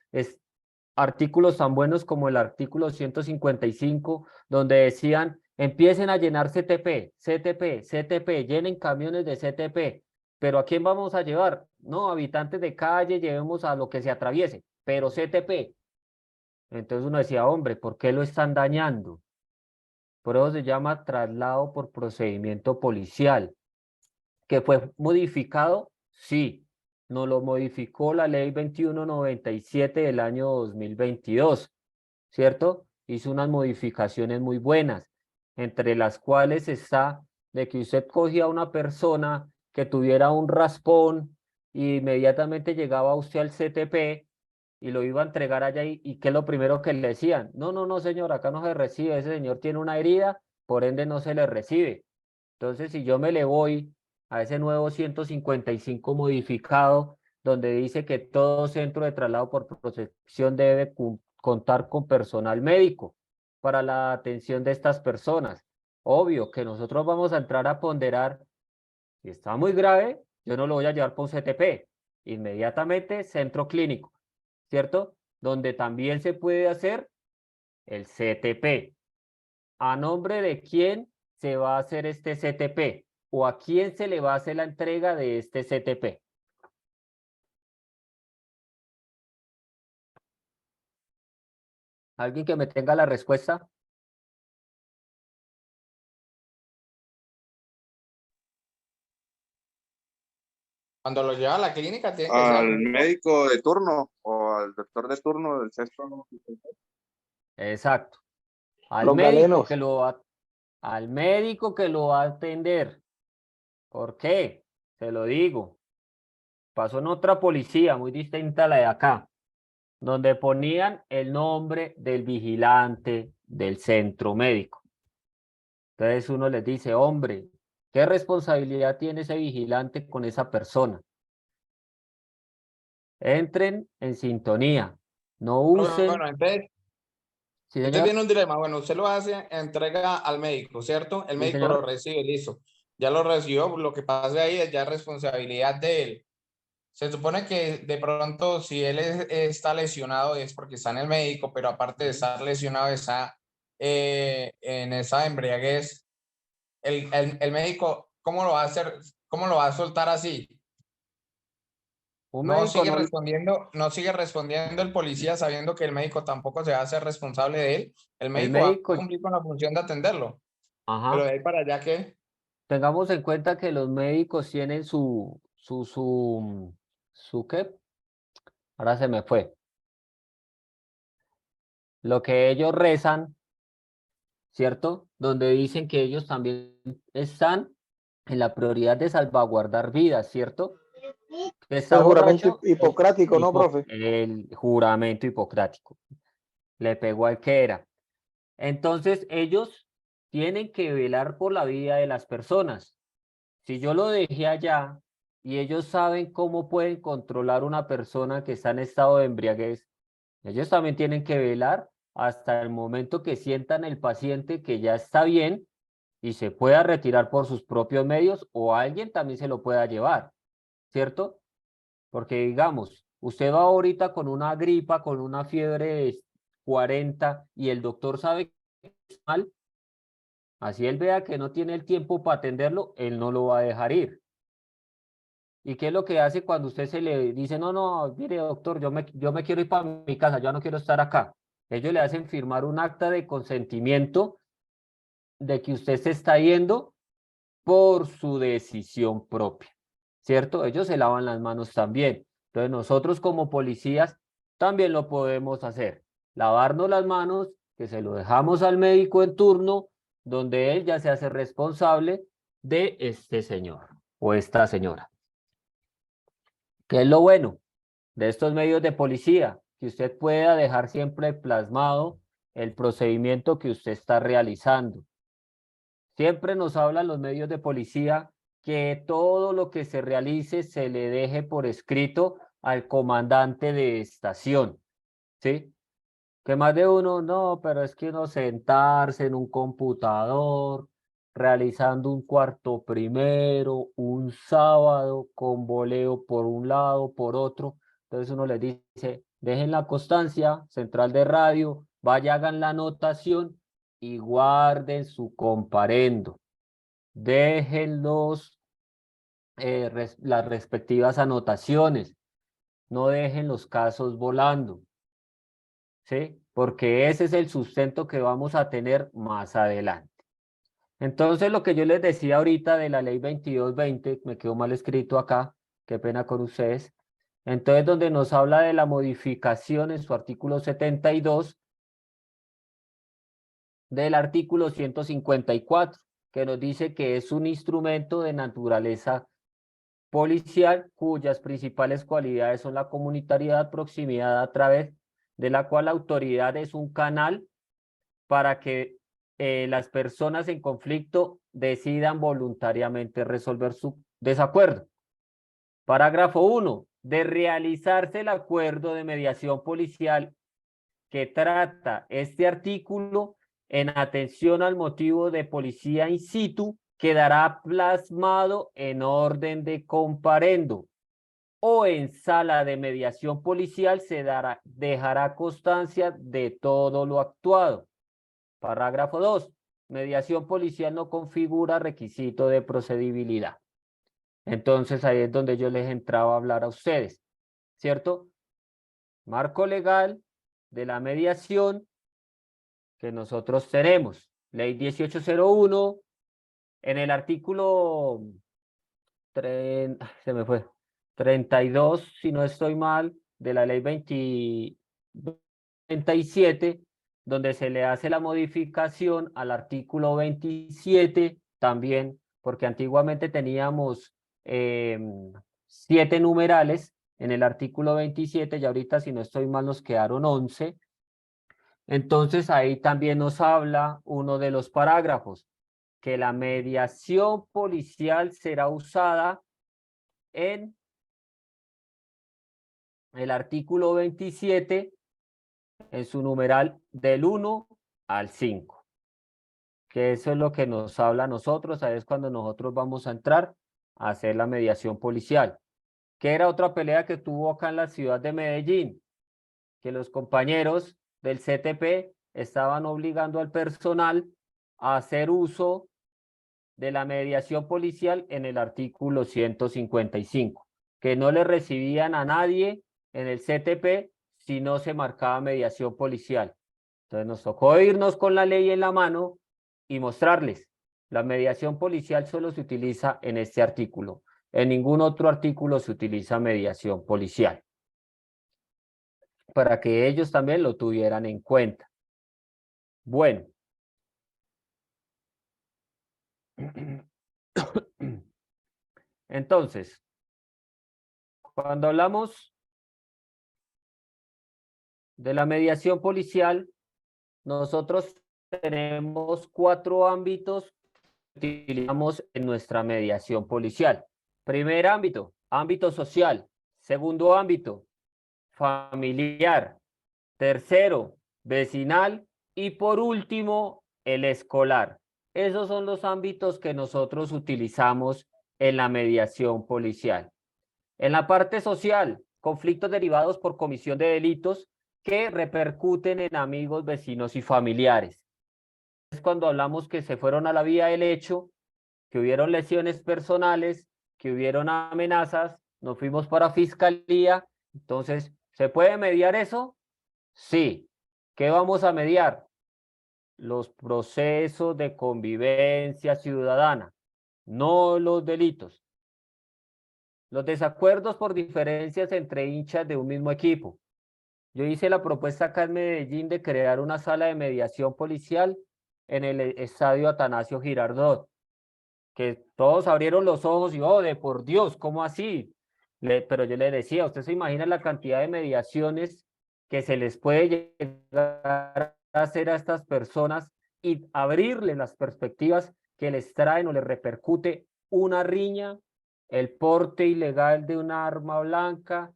artículos tan buenos como el artículo 155, donde decían, empiecen a llenar CTP, CTP, CTP, llenen camiones de CTP, pero ¿a quién vamos a llevar? No, habitantes de calle, llevemos a lo que se atraviese, pero CTP. Entonces uno decía, hombre, ¿por qué lo están dañando? Por eso se llama traslado por procedimiento policial. ¿Que fue modificado? Sí, nos lo modificó la ley 2197 del año 2022, ¿cierto? Hizo unas modificaciones muy buenas, entre las cuales está de que usted cogía a una persona que tuviera un raspón y inmediatamente llegaba usted al CTP y lo iba a entregar allá y ¿qué es lo primero que le decían? No, no, no, señor, acá no se recibe, ese señor tiene una herida, por ende no se le recibe. Entonces, si yo me le voy a ese nuevo 155 modificado, donde dice que todo centro de traslado por protección debe contar con personal médico para la atención de estas personas. Obvio que nosotros vamos a entrar a ponderar, si está muy grave, yo no lo voy a llevar por un CTP, inmediatamente centro clínico, ¿cierto? Donde también se puede hacer el CTP. a nombre de quién se va a hacer este CTP o a quién se le va a hacer la entrega de este CTP. ¿Alguien que me tenga la respuesta? Cuando lo lleva a la clínica tiene que ser Al al médico. médico de turno o al doctor de turno del sexto. Exacto. Al Los médico galenos. que lo va, al médico que lo va a atender. ¿Por qué? Se lo digo. Pasó en otra policía muy distinta a la de acá, donde ponían el nombre del vigilante del centro médico. Entonces uno les dice, hombre, ¿qué responsabilidad tiene ese vigilante con esa persona? Entren en sintonía, no usen... Bueno, entonces Sí, Entonces señor. viene un dilema. Bueno, usted lo hace, entrega al médico, ¿cierto? El Sí, médico lo señor. recibe, listo. Ya lo recibió, lo que pase ahí es ya responsabilidad de él. Se supone que de pronto si él está lesionado es porque está en el médico, pero aparte de estar lesionado está en esa embriaguez. El médico, ¿cómo lo va a hacer? ¿Cómo lo va a soltar así? Un No médico sigue no... respondiendo, no sigue respondiendo el policía sabiendo que el médico tampoco se va a hacer responsable de él. El El médico va a médico... cumplir con la función de atenderlo. Pero Ajá. de ahí para allá que Tengamos en cuenta que los médicos tienen su ¿qué? Ahora se me fue. Lo que ellos rezan, ¿cierto? Donde dicen que ellos también están en la prioridad de salvaguardar vidas, ¿cierto? Está El juramento borracho, hipocrático, ¿no, profe? el juramento hipocrático. Le pegó al que era. Entonces, ellos tienen que velar por la vida de las personas. Si yo lo dejé allá y ellos saben cómo pueden controlar una persona que está en estado de embriaguez, ellos también tienen que velar hasta el momento que sientan el paciente que ya está bien y se pueda retirar por sus propios medios o alguien también se lo pueda llevar, ¿cierto? Porque digamos, usted va ahorita con una gripa, con una fiebre de 40 y el doctor sabe que está mal, así él vea que no tiene el tiempo para atenderlo, él no lo va a dejar ir. ¿Y qué es lo que hace cuando usted se le dice, no, no, mire doctor, yo me quiero ir para mi casa, yo no quiero estar acá? Ellos le hacen firmar un acta de consentimiento de que usted se está yendo por su decisión propia, ¿cierto? Ellos se lavan las manos también. Entonces nosotros como policías también lo podemos hacer. Lavarnos las manos, que se lo dejamos al médico en turno, donde él ya se hace responsable de este señor o esta señora. ¿Qué es lo bueno de estos medios de policía? Que usted pueda dejar siempre plasmado el procedimiento que usted está realizando. Siempre nos hablan los medios de policía que todo lo que se realice se le deje por escrito al comandante de estación, ¿sí? Que más de uno, no, pero es que uno sentarse en un computador, realizando un cuarto primero, un sábado, con voleo por un lado, por otro. Entonces uno les dice, dejen la constancia, central de radio, vaya, hagan la anotación y guarden su comparendo. Dejen las respectivas anotaciones, no dejen los casos volando. ¿Sí? Porque ese es el sustento que vamos a tener más adelante. Entonces, lo que yo les decía ahorita de la ley 2220, me quedó mal escrito acá, qué pena con ustedes. Entonces, donde nos habla de la modificación en su artículo 72 del artículo 154, que nos dice que es un instrumento de naturaleza policial cuyas principales cualidades son la comunitariedad, proximidad a través de la cual la autoridad es un canal para que las personas en conflicto decidan voluntariamente resolver su desacuerdo. Parágrafo 1. De realizarse el acuerdo de mediación policial que trata este artículo en atención al motivo de policía in situ, quedará plasmado en orden de comparendo o en sala de mediación policial se dejará constancia de todo lo actuado. Parágrafo 2. mediación policial no configura requisito de procedibilidad. Entonces ahí es donde yo les entraba a hablar a ustedes, ¿cierto? Marco legal de la mediación que nosotros tenemos. Ley 1801, en el artículo 32, si no estoy mal, de la ley 27, donde se le hace la modificación al artículo 27 también, porque antiguamente teníamos 7 numerales en el artículo 27 y ahorita, si no estoy mal, nos quedaron 11. Entonces ahí también nos habla uno de los parágrafos, que la mediación policial será usada en el artículo 27, en su numeral del 1 al 5. Que eso es lo que nos habla a nosotros, ahí es cuando nosotros vamos a entrar a hacer la mediación policial. Que era otra pelea que tuvo acá en la ciudad de Medellín, que los compañeros del CTP estaban obligando al personal a hacer uso de la mediación policial en el artículo 155, que no le recibían a nadie en el CTP si no se marcaba mediación policial. Entonces nos tocó irnos con la ley en la mano y mostrarles, la mediación policial solo se utiliza en este artículo, en ningún otro artículo se utiliza mediación policial, para que ellos también lo tuvieran en cuenta. Bueno. Entonces, cuando hablamos de la mediación policial, nosotros tenemos 4 ámbitos que utilizamos en nuestra mediación policial. Primer ámbito, ámbito social. Segundo ámbito, familiar. Tercero, vecinal. Y por último, el escolar. Esos son los ámbitos que nosotros utilizamos en la mediación policial. En la parte social, conflictos derivados por comisión de delitos que repercuten en amigos, vecinos y familiares. Es cuando hablamos que se fueron a la vía del hecho, que hubieron lesiones personales, que hubieron amenazas, nos fuimos para fiscalía. Entonces, ¿se puede mediar eso? Sí. ¿Qué vamos a mediar? Los procesos de convivencia ciudadana, no los delitos. Los desacuerdos por diferencias entre hinchas de un mismo equipo. Yo hice la propuesta acá en Medellín de crear una sala de mediación policial en el estadio Atanasio Girardot, que todos abrieron los ojos y, oh, de por Dios, ¿cómo así? Pero yo le decía, ¿usted se imagina la cantidad de mediaciones que se les puede llegar a hacer a estas personas y abrirles las perspectivas que les traen o les repercute una riña, el porte ilegal de un arma blanca,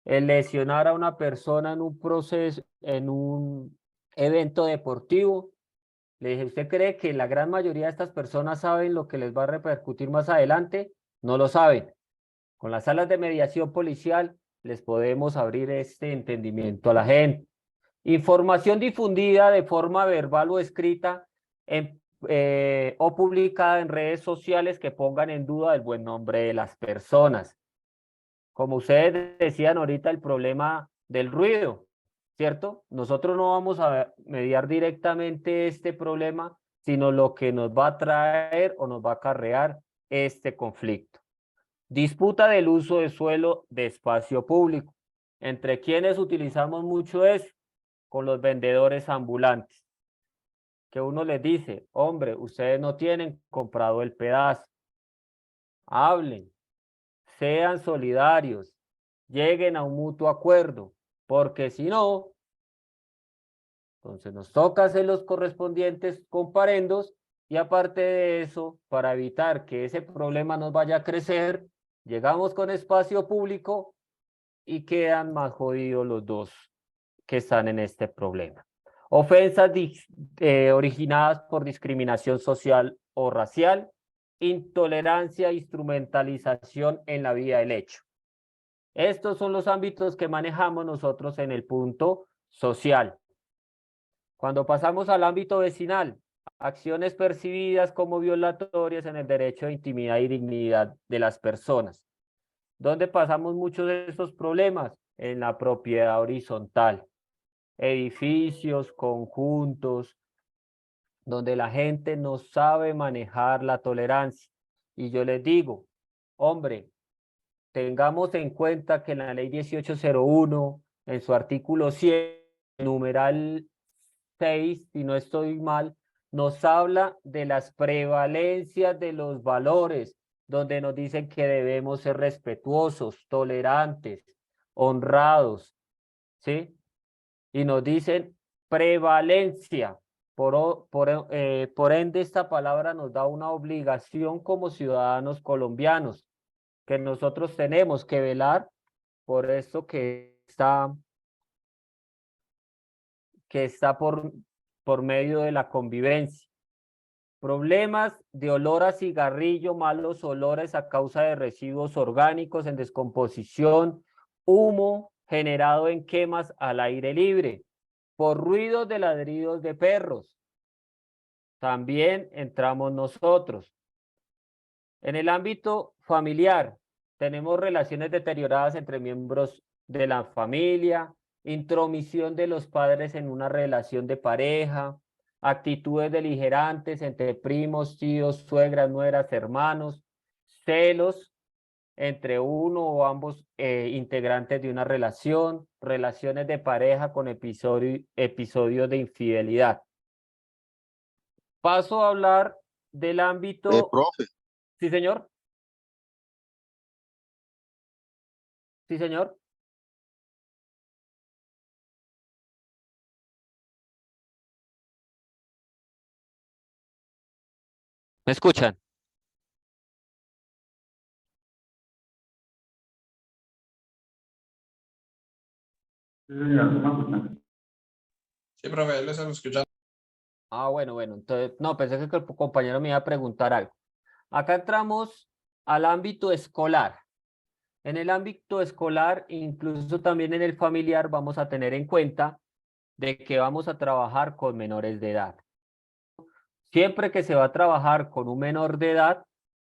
el lesionar a una persona en un proceso, en un evento deportivo? Le dije, ¿usted cree que la gran mayoría de estas personas saben lo que les va a repercutir más adelante? No lo saben. Con las salas de mediación policial les podemos abrir este entendimiento a la gente. Información difundida de forma verbal o escrita o publicada en redes sociales que pongan en duda el buen nombre de las personas. Como ustedes decían ahorita, el problema del ruido, ¿cierto? Nosotros no vamos a mediar directamente este problema, sino lo que nos va a traer o nos va a acarrear este conflicto. Disputa del uso de suelo de espacio público. ¿Entre quienes utilizamos mucho eso? Con los vendedores ambulantes. Que uno les dice, hombre, ustedes no tienen comprado el pedazo. Hablen, sean solidarios, lleguen a un mutuo acuerdo, porque si no, entonces nos toca hacer los correspondientes comparendos y aparte de eso, para evitar que ese problema nos vaya a crecer, llegamos con espacio público y quedan más jodidos los dos que están en este problema. Ofensas originadas por discriminación social o racial, intolerancia e instrumentalización en la vía del hecho. Estos son los ámbitos que manejamos nosotros en el punto social. Cuando pasamos al ámbito vecinal, acciones percibidas como violatorias en el derecho de intimidad y dignidad de las personas. ¿Dónde pasamos muchos de estos problemas? En la propiedad horizontal, edificios, conjuntos, donde la gente no sabe manejar la tolerancia. Y yo les digo, hombre, tengamos en cuenta que la ley 1801, en su artículo 100, numeral 6, si no estoy mal, nos habla de las prevalencias de los valores, donde nos dicen que debemos ser respetuosos, tolerantes, honrados, ¿sí? Y nos dicen prevalencia. Por ende, esta palabra nos da una obligación como ciudadanos colombianos, que nosotros tenemos que velar por esto que está por medio de la convivencia. Problemas de olor a cigarrillo, malos olores a causa de residuos orgánicos en descomposición, humo generado en quemas al aire libre, por ruidos de ladridos de perros. También entramos nosotros. En el ámbito familiar, tenemos relaciones deterioradas entre miembros de la familia, intromisión de los padres en una relación de pareja, actitudes beligerantes entre primos, tíos, suegras, nueras, hermanos, celos entre uno o ambos integrantes de una relación, relaciones de pareja con episodios de infidelidad. Paso a hablar del ámbito... Profe, Sí, señor. Sí, señor. ¿Me escuchan? Sí, profe, lo estamos escuchando. Ah, bueno, entonces, no, pensé que el compañero me iba a preguntar algo. Acá entramos al ámbito escolar. En el ámbito escolar, incluso también en el familiar, vamos a tener en cuenta de que vamos a trabajar con menores de edad. Siempre que se va a trabajar con un menor de edad,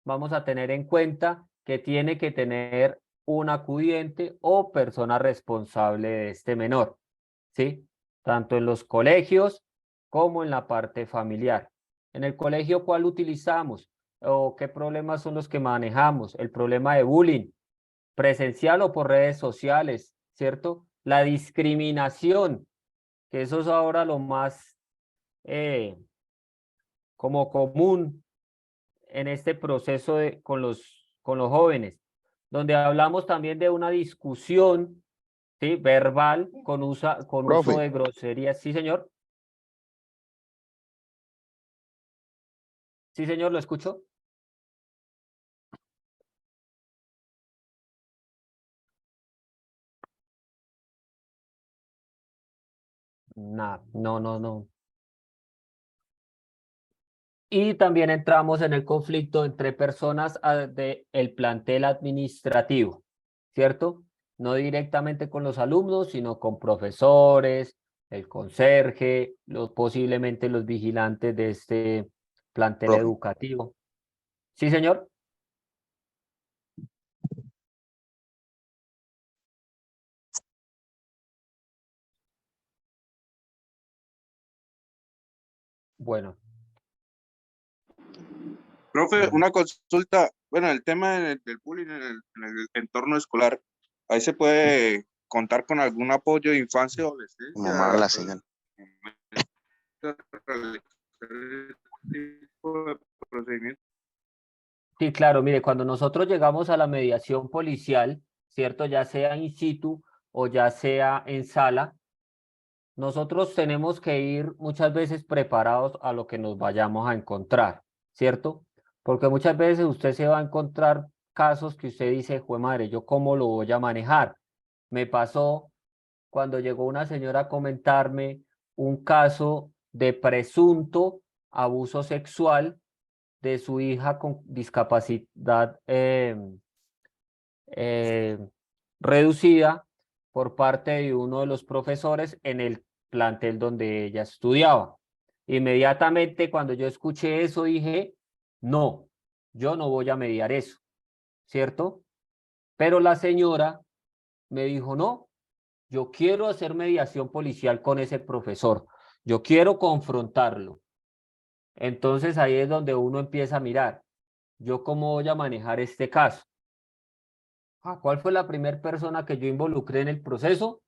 vamos a tener en cuenta que tiene que tener un acudiente o persona responsable de este menor, ¿sí? Tanto en los colegios como en la parte familiar. En el colegio, ¿cuál utilizamos? ¿O qué problemas son los que manejamos? El problema de bullying, presencial o por redes sociales, ¿cierto? La discriminación, que eso es ahora lo más como común en este proceso con los jóvenes, donde hablamos también de una discusión, ¿sí? Verbal con uso profe, de groserías. Sí, señor. Sí, señor, lo escucho. No. Y también entramos en el conflicto entre personas del plantel administrativo, ¿cierto? No directamente con los alumnos, sino con profesores, el conserje, posiblemente los vigilantes de este plantel profe. educativo. Sí, señor. Bueno, Profe, una consulta. Bueno, el tema del bullying en el entorno escolar, ahí se puede contar con algún apoyo de infancia o adolescencia. Como mala la señal. sí, claro, mire, cuando nosotros llegamos a la mediación policial, ¿cierto? Ya sea in situ o ya sea en sala, nosotros tenemos que ir muchas veces preparados a lo que nos vayamos a encontrar, ¿cierto? Porque muchas veces usted se va a encontrar casos que usted dice, jue madre, ¿yo cómo lo voy a manejar? Me pasó cuando llegó una señora a comentarme un caso de presunto abuso sexual de su hija con discapacidad eh, reducida por parte de uno de los profesores en el plantel donde ella estudiaba. Inmediatamente cuando yo escuché eso dije, no, yo no voy a mediar eso, ¿cierto? Pero la señora me dijo, no, yo quiero hacer mediación policial con ese profesor, yo quiero confrontarlo. Entonces ahí es donde uno empieza a mirar, ¿yo cómo voy a manejar este caso? ¿Cuál fue la primera persona que yo involucré en el proceso?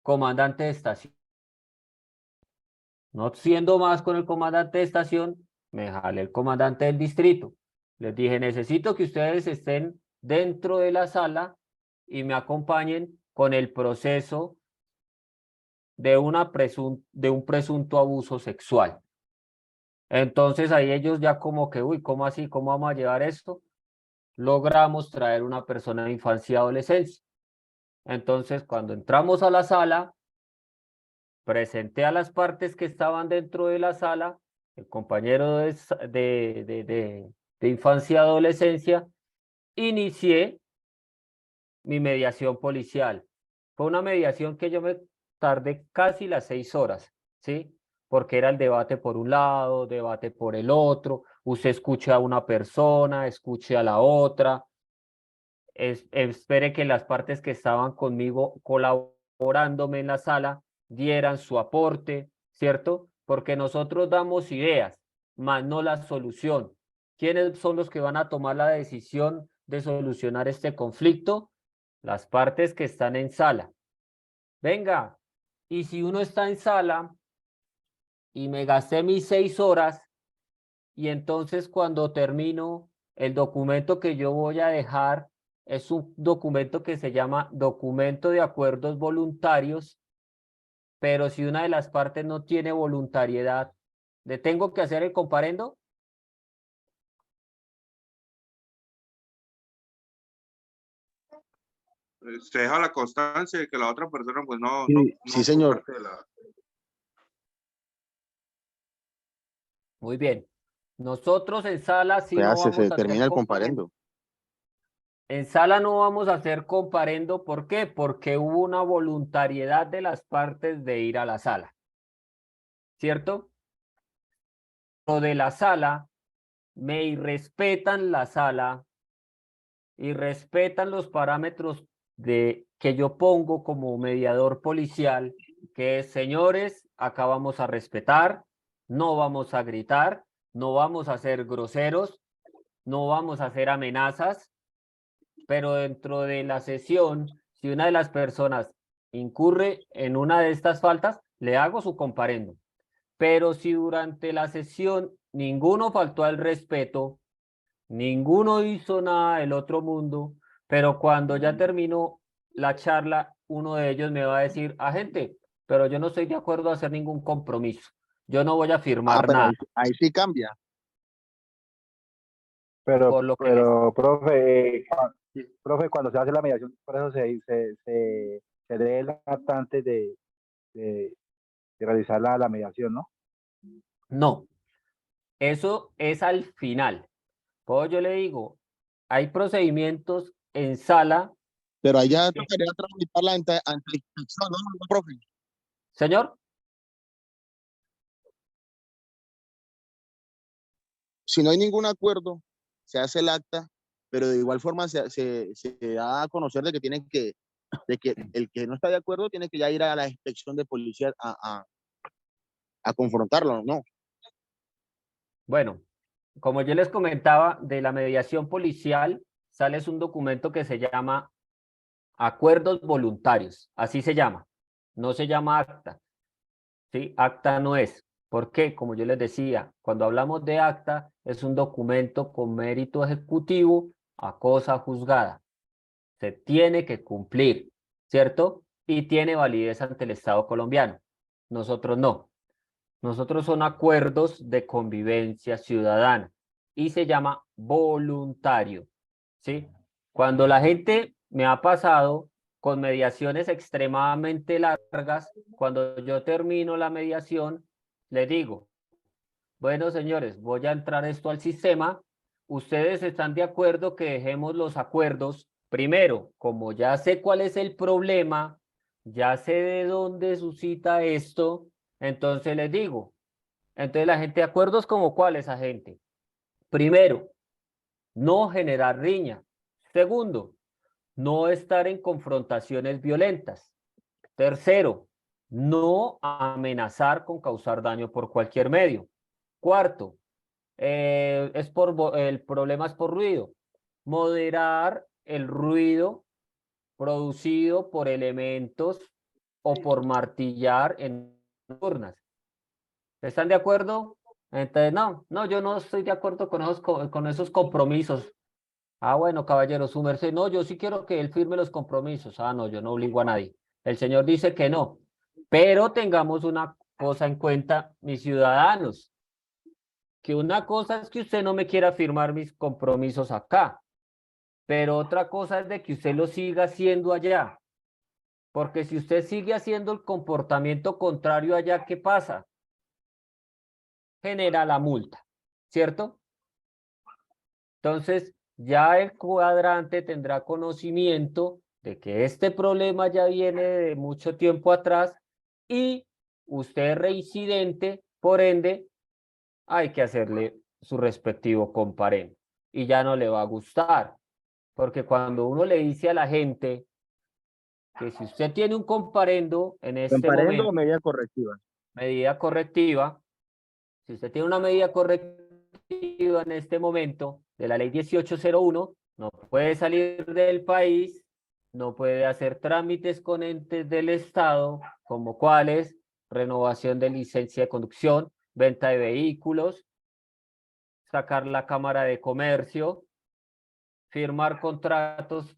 Comandante de estación. No siendo más con el comandante de estación, me jalé el comandante del distrito. Les dije, necesito que ustedes estén dentro de la sala y me acompañen con el proceso de un presunto abuso sexual. Entonces ahí ellos ya como que, uy, ¿cómo así? ¿Cómo vamos a llevar esto? Logramos traer una persona de infancia y adolescencia. Entonces, cuando entramos a la sala, presenté a las partes que estaban dentro de la sala, el compañero de infancia y adolescencia, inicié mi mediación policial. Fue una mediación que yo me tardé casi las 6 horas, ¿sí? Porque era el debate por un lado, debate por el otro, usted escucha a una persona, escuche a la otra, espere que las partes que estaban conmigo colaborándome en la sala dieran su aporte, ¿cierto? Porque nosotros damos ideas, más no la solución. ¿Quiénes son los que van a tomar la decisión de solucionar este conflicto? Las partes que están en sala. Venga, y si uno está en sala y me gasté mis 6 horas y entonces cuando termino, el documento que yo voy a dejar es un documento que se llama documento de acuerdos voluntarios, pero si una de las partes no tiene voluntariedad, ¿le tengo que hacer el comparendo? Se deja la constancia de que la otra persona pues no, Sí, no, sí, no fue señor. parte de la... Muy bien. Nosotros en sala sí no Se vamos a hacer termina el comparendo. comparendo. En sala no vamos a hacer comparendo, ¿por qué? Porque hubo una voluntariedad de las partes de ir a la sala, ¿cierto? Lo de la sala, me irrespetan la sala y respetan los parámetros que yo pongo como mediador policial, que es, señores, acá vamos a respetar, no vamos a gritar, no vamos a ser groseros, no vamos a hacer amenazas, pero dentro de la sesión, si una de las personas incurre en una de estas faltas, le hago su comparendo. Pero si durante la sesión ninguno faltó al respeto, ninguno hizo nada del otro mundo, pero cuando ya terminó la charla, uno de ellos me va a decir, agente, pero yo no estoy de acuerdo a hacer ningún compromiso. Yo no voy a firmar Pero nada. ahí sí cambia. Por lo que les... Profe, profe, cuando se hace la mediación, por eso se lee el acta antes de realizar la mediación, ¿no? No, eso es al final. Pues yo le digo, hay procedimientos en sala. Pero allá tocaría tramitarla ante inspección, ¿no, profe? Señor, Si no hay ningún acuerdo, se hace el acta, pero de igual forma se da a conocer de que el que no está de acuerdo tiene que ya ir a la inspección de policía a confrontarlo, ¿no? bueno, como yo les comentaba, de la mediación policial sale un documento que se llama acuerdos voluntarios, así se llama, no se llama acta, ¿sí? Acta no es. ¿Por qué? Como yo les decía, cuando hablamos de acta, es un documento con mérito ejecutivo a cosa juzgada. Se tiene que cumplir, ¿cierto? Y tiene validez ante el Estado colombiano. Nosotros no. Nosotros son acuerdos de convivencia ciudadana y se llama voluntario, ¿sí? Cuando la gente me ha pasado con mediaciones extremadamente largas, cuando yo termino la mediación, le digo, bueno, señores, voy a entrar esto al sistema. ¿Ustedes están de acuerdo que dejemos los acuerdos? Primero, como ya sé cuál es el problema, ya sé de dónde suscita esto, entonces les digo, Entonces la gente, acuerdos como cuáles, agente. Primero, no generar riña. Segundo, no estar en confrontaciones violentas. Tercero, no amenazar con causar daño por cualquier medio. Cuarto, el problema es por ruido. Moderar el ruido producido por elementos o por martillar en urnas. ¿Están de acuerdo? Entonces, no, yo no estoy de acuerdo con esos compromisos. Ah, bueno, caballero, su merced, no, yo sí quiero que él firme los compromisos. Ah, no, yo no obligo a nadie. El señor dice que no. Pero tengamos una cosa en cuenta, mis ciudadanos, que una cosa es que usted no me quiera firmar mis compromisos acá, pero otra cosa es de que usted lo siga haciendo allá. Porque si usted sigue haciendo el comportamiento contrario allá, ¿qué pasa? Genera la multa, ¿cierto? Entonces, ya el cuadrante tendrá conocimiento de que este problema ya viene de mucho tiempo atrás y usted es reincidente, por ende, hay que hacerle su respectivo comparendo. Y ya no le va a gustar, porque cuando uno le dice a la gente que si usted tiene un comparendo en este Comparendo momento, o medida correctiva. medida correctiva, si usted tiene una medida correctiva en este momento de la ley 1801, no puede salir del país, no puede hacer trámites con entes del Estado, como cuáles, renovación de licencia de conducción, venta de vehículos, sacar la Cámara de Comercio, firmar contratos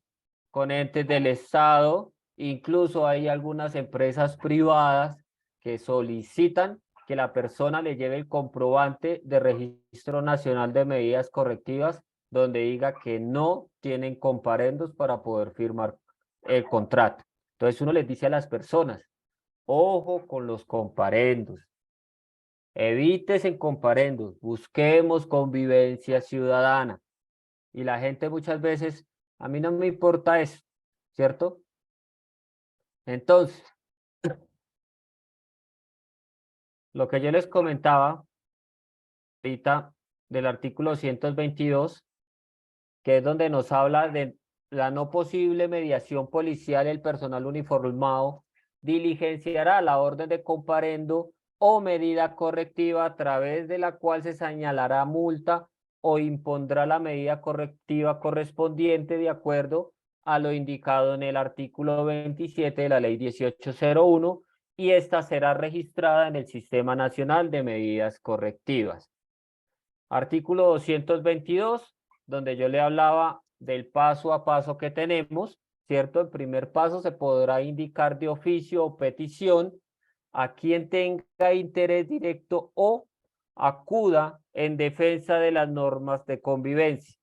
con entes del Estado, incluso hay algunas empresas privadas que solicitan que la persona le lleve el comprobante de Registro Nacional de Medidas Correctivas donde diga que no tienen comparendos para poder firmar el contrato. Entonces uno les dice a las personas, ojo con los comparendos, evítese comparendos, busquemos convivencia ciudadana. Y la gente muchas veces, a mí no me importa eso, ¿cierto? Entonces, lo que yo les comentaba ahorita del artículo 222, que es donde nos habla de la no posible mediación policial, el personal uniformado diligenciará la orden de comparendo o medida correctiva a través de la cual se señalará multa o impondrá la medida correctiva correspondiente de acuerdo a lo indicado en el artículo 27 de la ley 1801 y esta será registrada en el Sistema Nacional de Medidas Correctivas. Artículo 222, donde yo le hablaba del paso a paso que tenemos, ¿cierto? El primer paso se podrá indicar de oficio o petición a quien tenga interés directo o acuda en defensa de las normas de convivencia.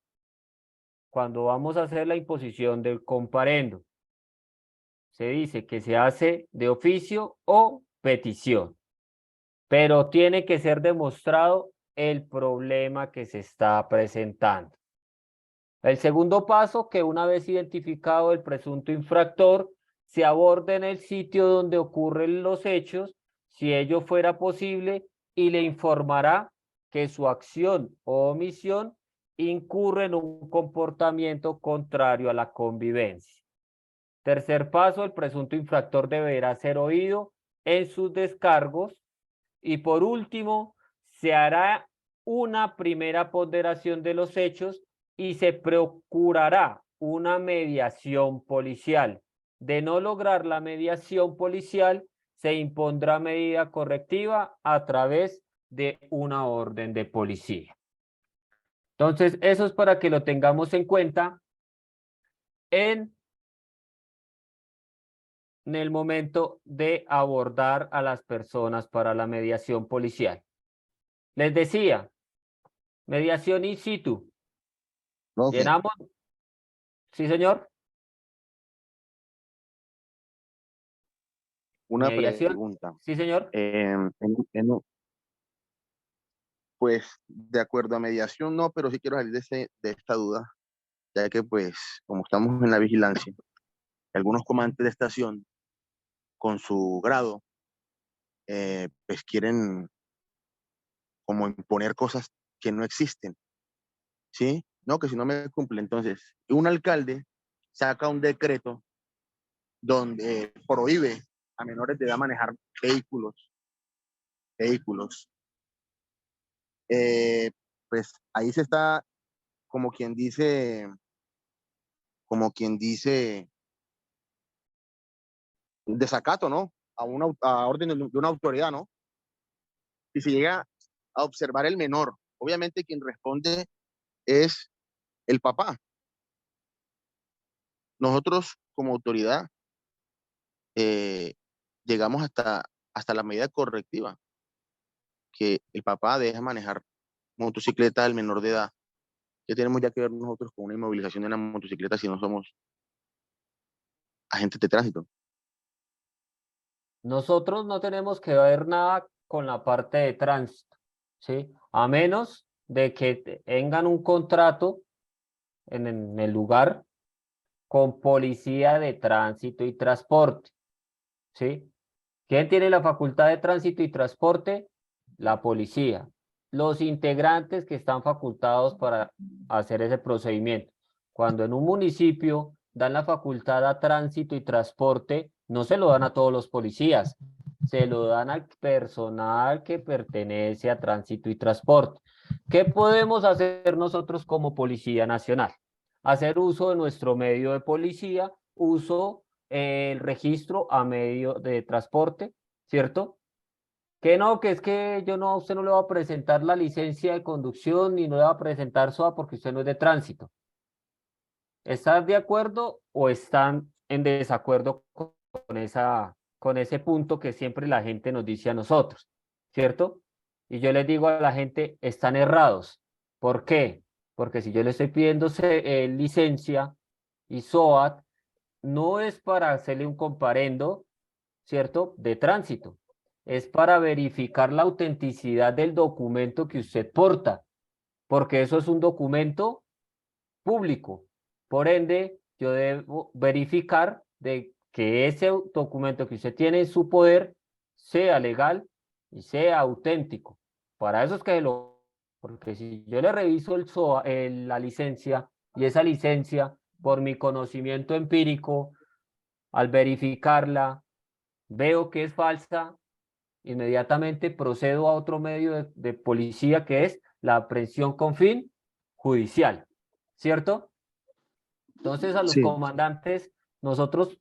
Cuando vamos a hacer la imposición del comparendo, se dice que se hace de oficio o petición, pero tiene que ser demostrado el problema que se está presentando. El segundo paso, que una vez identificado el presunto infractor, se aborde en el sitio donde ocurren los hechos, si ello fuera posible, y le informará que su acción o omisión incurre en un comportamiento contrario a la convivencia. Tercer paso, el presunto infractor deberá ser oído en sus descargos. Y por último, se hará una primera ponderación de los hechos y se procurará una mediación policial. De no lograr la mediación policial, se impondrá medida correctiva a través de una orden de policía. Entonces, eso es para que lo tengamos en cuenta en el momento de abordar a las personas para la mediación policial. Les decía, mediación in situ. Profe, Llenamos. Sí, señor. una Mediación. pregunta. Sí, señor. Pues de acuerdo a mediación no, pero sí quiero salir de esta duda, ya que pues como estamos en la vigilancia, algunos comandantes de estación con su grado pues quieren como imponer cosas que no existen, ¿sí? No, que si no me cumple. Entonces, un alcalde saca un decreto donde prohíbe a menores de edad manejar vehículos. Pues ahí se está, como quien dice, un desacato, ¿no? A orden de una autoridad, ¿no? Si se llega a observar el menor, obviamente quien responde es el papá. Nosotros como autoridad llegamos hasta la medida correctiva, que el papá deja manejar motocicleta del menor de edad. ¿Qué tenemos ya que ver nosotros con una inmovilización de una motocicleta si no somos agentes de tránsito? Nosotros no tenemos que ver nada con la parte de tránsito, ¿sí? A menos de que tengan un contrato en el lugar con policía de tránsito y transporte, ¿sí? ¿Quién tiene la facultad de tránsito y transporte? La policía. Los integrantes que están facultados para hacer ese procedimiento. Cuando en un municipio dan la facultad a tránsito y transporte, no se lo dan a todos los policías, se lo dan al personal que pertenece a tránsito y transporte. ¿Qué podemos hacer nosotros como Policía Nacional? Hacer uso de nuestro medio de policía, el registro a medio de transporte, ¿cierto? Que no, que es que yo no, a usted no le va a presentar la licencia de conducción ni no le va a presentar SOA porque usted no es de tránsito. ¿Están de acuerdo o están en desacuerdo con ese punto que siempre la gente nos dice a nosotros, ¿cierto? Y yo les digo a la gente, están errados. ¿Por qué? Porque si yo le estoy pidiendo licencia y SOAT, no es para hacerle un comparendo, ¿cierto? De tránsito. Es para verificar la autenticidad del documento que usted porta, porque eso es un documento público. Por ende, yo debo verificar de que ese documento que usted tiene en su poder sea legal y sea auténtico. Para eso es que porque si yo le reviso la licencia y esa licencia, por mi conocimiento empírico, al verificarla, veo que es falsa, inmediatamente procedo a otro medio de policía que es la aprehensión con fin judicial, ¿cierto? Entonces a los Sí. comandantes, nosotros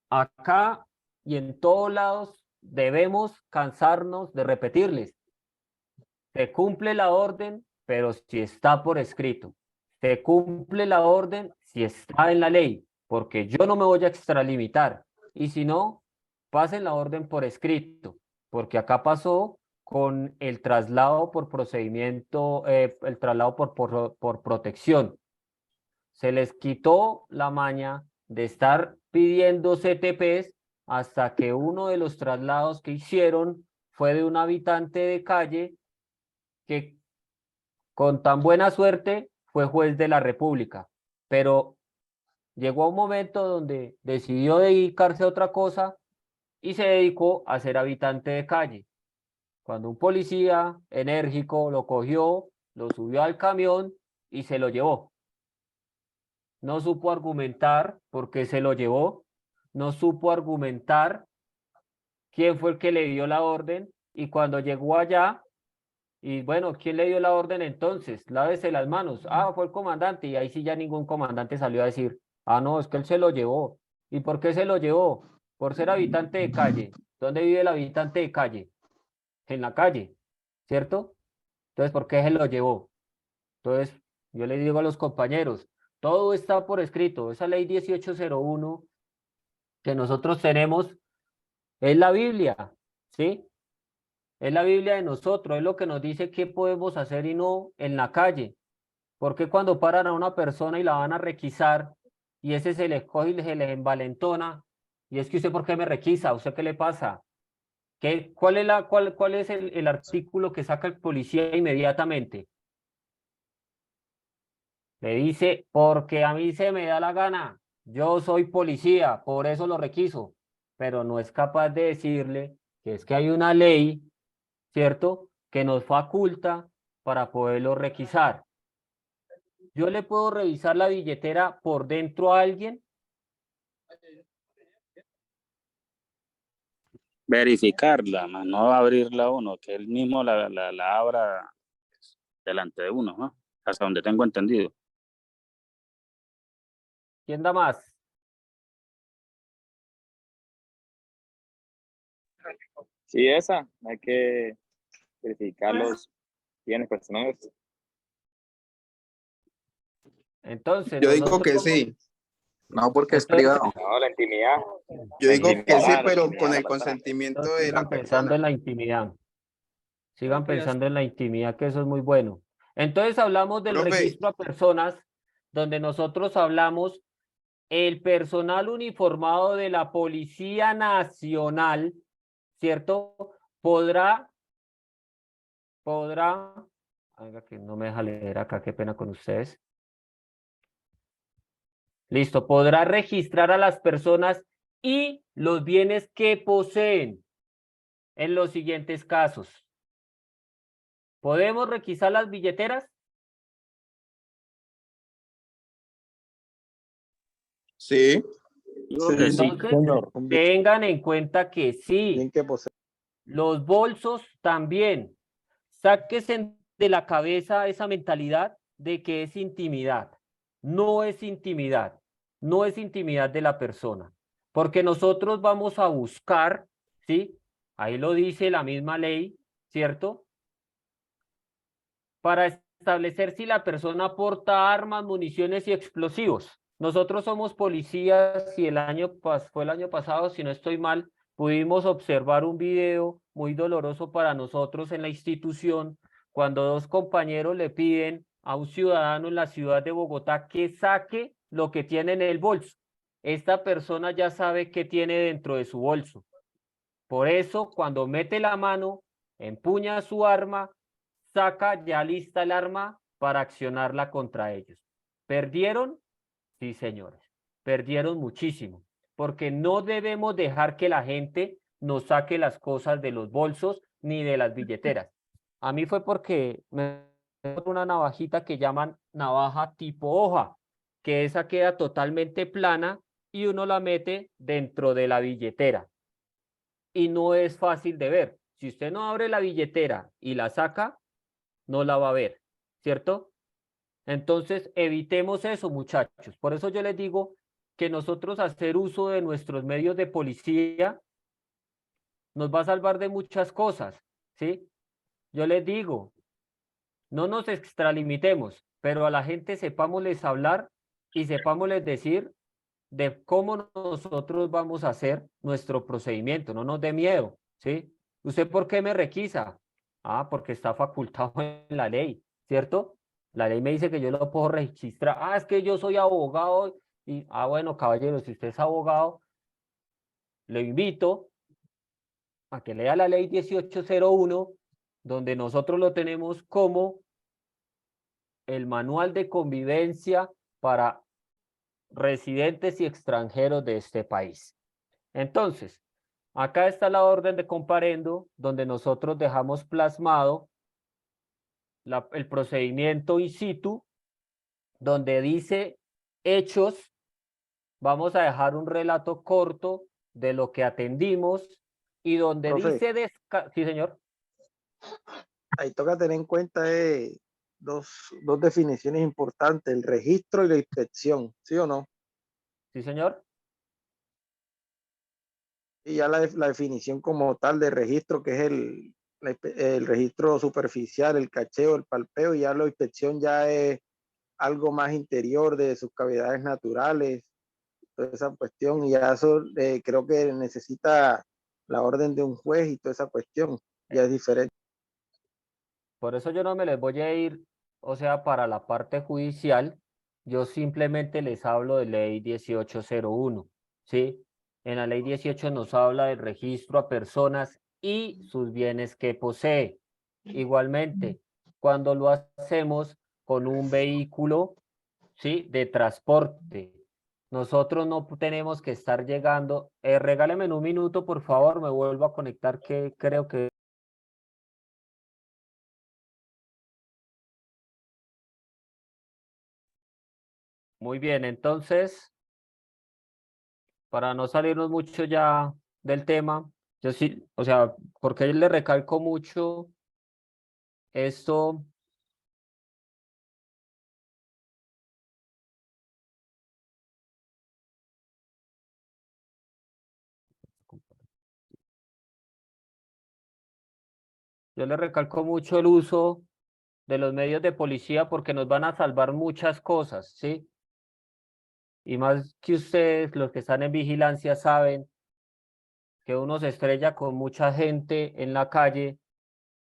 acá y en todos lados debemos cansarnos de repetirles. Se cumple la orden, pero si está por escrito. Se cumple la orden si está en la ley, porque yo no me voy a extralimitar. Y si no, pasen la orden por escrito, porque acá pasó con el traslado por procedimiento, el traslado por protección. Se les quitó la maña de estar pidiendo CTPs hasta que uno de los traslados que hicieron fue de un habitante de calle que con tan buena suerte fue juez de la República, pero llegó a un momento donde decidió dedicarse a otra cosa y se dedicó a ser habitante de calle. Cuando un policía enérgico lo cogió, lo subió al camión y se lo llevó. No supo argumentar por qué se lo llevó, no supo argumentar quién fue el que le dio la orden y cuando llegó allá, y bueno, ¿quién le dio la orden entonces? Lávese las manos. Ah, fue el comandante y ahí sí ya ningún comandante salió a decir, ah, no, es que él se lo llevó. ¿Y por qué se lo llevó? Por ser habitante de calle. ¿Dónde vive el habitante de calle? En la calle, ¿cierto? Entonces, ¿por qué se lo llevó? Entonces, yo le digo a los compañeros, todo está por escrito. Esa ley 1801 que nosotros tenemos es la Biblia, ¿sí? Es la Biblia de nosotros, es lo que nos dice qué podemos hacer y no en la calle. Porque cuando paran a una persona y la van a requisar y ese se les coge y se les envalentona, y es que usted, ¿por qué me requisa? ¿A usted qué le pasa? ¿Cuál es el artículo que saca el policía inmediatamente? Le dice, porque a mí se me da la gana, yo soy policía, por eso lo requiso, pero no es capaz de decirle que es que hay una ley, ¿cierto? que nos faculta para poderlo requisar. Yo le puedo revisar la billetera por dentro a alguien. Verificarla, más no abrirla uno, que él mismo la abra delante de uno, ¿no? Hasta donde tengo entendido. ¿Quién da más? Sí, esa, hay que verificar los bienes personales. Entonces, Yo digo que nosotros, sí, no porque es entonces, privado. No, la intimidad. Yo La digo que intimidad, sí, la pero intimidad con de el la persona. consentimiento de sigan la pensando persona. en la intimidad. Sigan pensando en la intimidad, que eso es muy bueno. Entonces hablamos del Profe, registro a personas, donde nosotros hablamos el personal uniformado de la Policía Nacional, ¿cierto? Podrá, venga, que no me deja leer acá, qué pena con ustedes. Listo, podrá registrar a las personas y los bienes que poseen en los siguientes casos. ¿Podemos requisar las billeteras? sí, Yo creo que sí. Entonces, tengan en cuenta que sí. Bien que posee. Los bolsos también. Sáquense de la cabeza esa mentalidad de que es intimidad. No es intimidad. No es intimidad de la persona. Porque nosotros vamos a buscar, ¿sí? Ahí lo dice la misma ley, ¿cierto? Para establecer si la persona porta armas, municiones y explosivos. Nosotros somos policías y fue el año pasado, si no estoy mal, pudimos observar un video muy doloroso para nosotros en la institución cuando dos compañeros le piden a un ciudadano en la ciudad de Bogotá que saque lo que tiene en el bolso. Esta persona ya sabe qué tiene dentro de su bolso. Por eso, cuando mete la mano, empuña su arma, saca ya lista el arma para accionarla contra ellos. ¿Perdieron? Sí, señores. Perdieron muchísimo, porque no debemos dejar que la gente nos saque las cosas de los bolsos ni de las billeteras. A mí fue porque me una navajita que llaman navaja tipo hoja, que esa queda totalmente plana y uno la mete dentro de la billetera. Y no es fácil de ver. Si usted no abre la billetera y la saca, no la va a ver, ¿cierto? Entonces, evitemos eso, muchachos. Por eso yo les digo que nosotros hacer uso de nuestros medios de policía nos va a salvar de muchas cosas, ¿sí? Yo les digo, no nos extralimitemos, pero a la gente sepámosles hablar y sepámosles decir de cómo nosotros vamos a hacer nuestro procedimiento, no nos dé miedo, ¿sí? ¿Usted por qué me requisa? Ah, porque está facultado en la ley, ¿cierto? La ley me dice que yo lo puedo registrar. Ah, es que yo soy abogado y, bueno, caballero, si usted es abogado, le invito a que lea la ley 1801, donde nosotros lo tenemos como el manual de convivencia para residentes y extranjeros de este país. Entonces, acá está la orden de comparendo, donde nosotros dejamos plasmado el procedimiento in situ, donde dice hechos. Vamos a dejar un relato corto de lo que atendimos y donde Profe. dice... Sí, señor. Ahí toca tener en cuenta dos definiciones importantes, el registro y la inspección, ¿sí o no? Sí, señor. Y ya la definición como tal de registro, que es el registro superficial, el cacheo, el palpeo, y ya la inspección ya es algo más interior de sus cavidades naturales, toda esa cuestión, y ya eso creo que necesita la orden de un juez y toda esa cuestión, ya es diferente. Por eso yo no me les voy a ir, o sea, para la parte judicial, yo simplemente les hablo de ley 1801, ¿sí? En la ley 18 nos habla del registro a personas y sus bienes que posee. Igualmente, cuando lo hacemos con un vehículo, ¿sí? De transporte, nosotros no tenemos que estar llegando. Regáleme un minuto, por favor, me vuelvo a conectar que creo que Muy bien, entonces, para no salirnos mucho ya del tema, yo sí, o sea, porque le recalco mucho esto. Yo le recalco mucho el uso de los medios de policía porque nos van a salvar muchas cosas, ¿sí? Y más que ustedes, los que están en vigilancia, saben que uno se estrella con mucha gente en la calle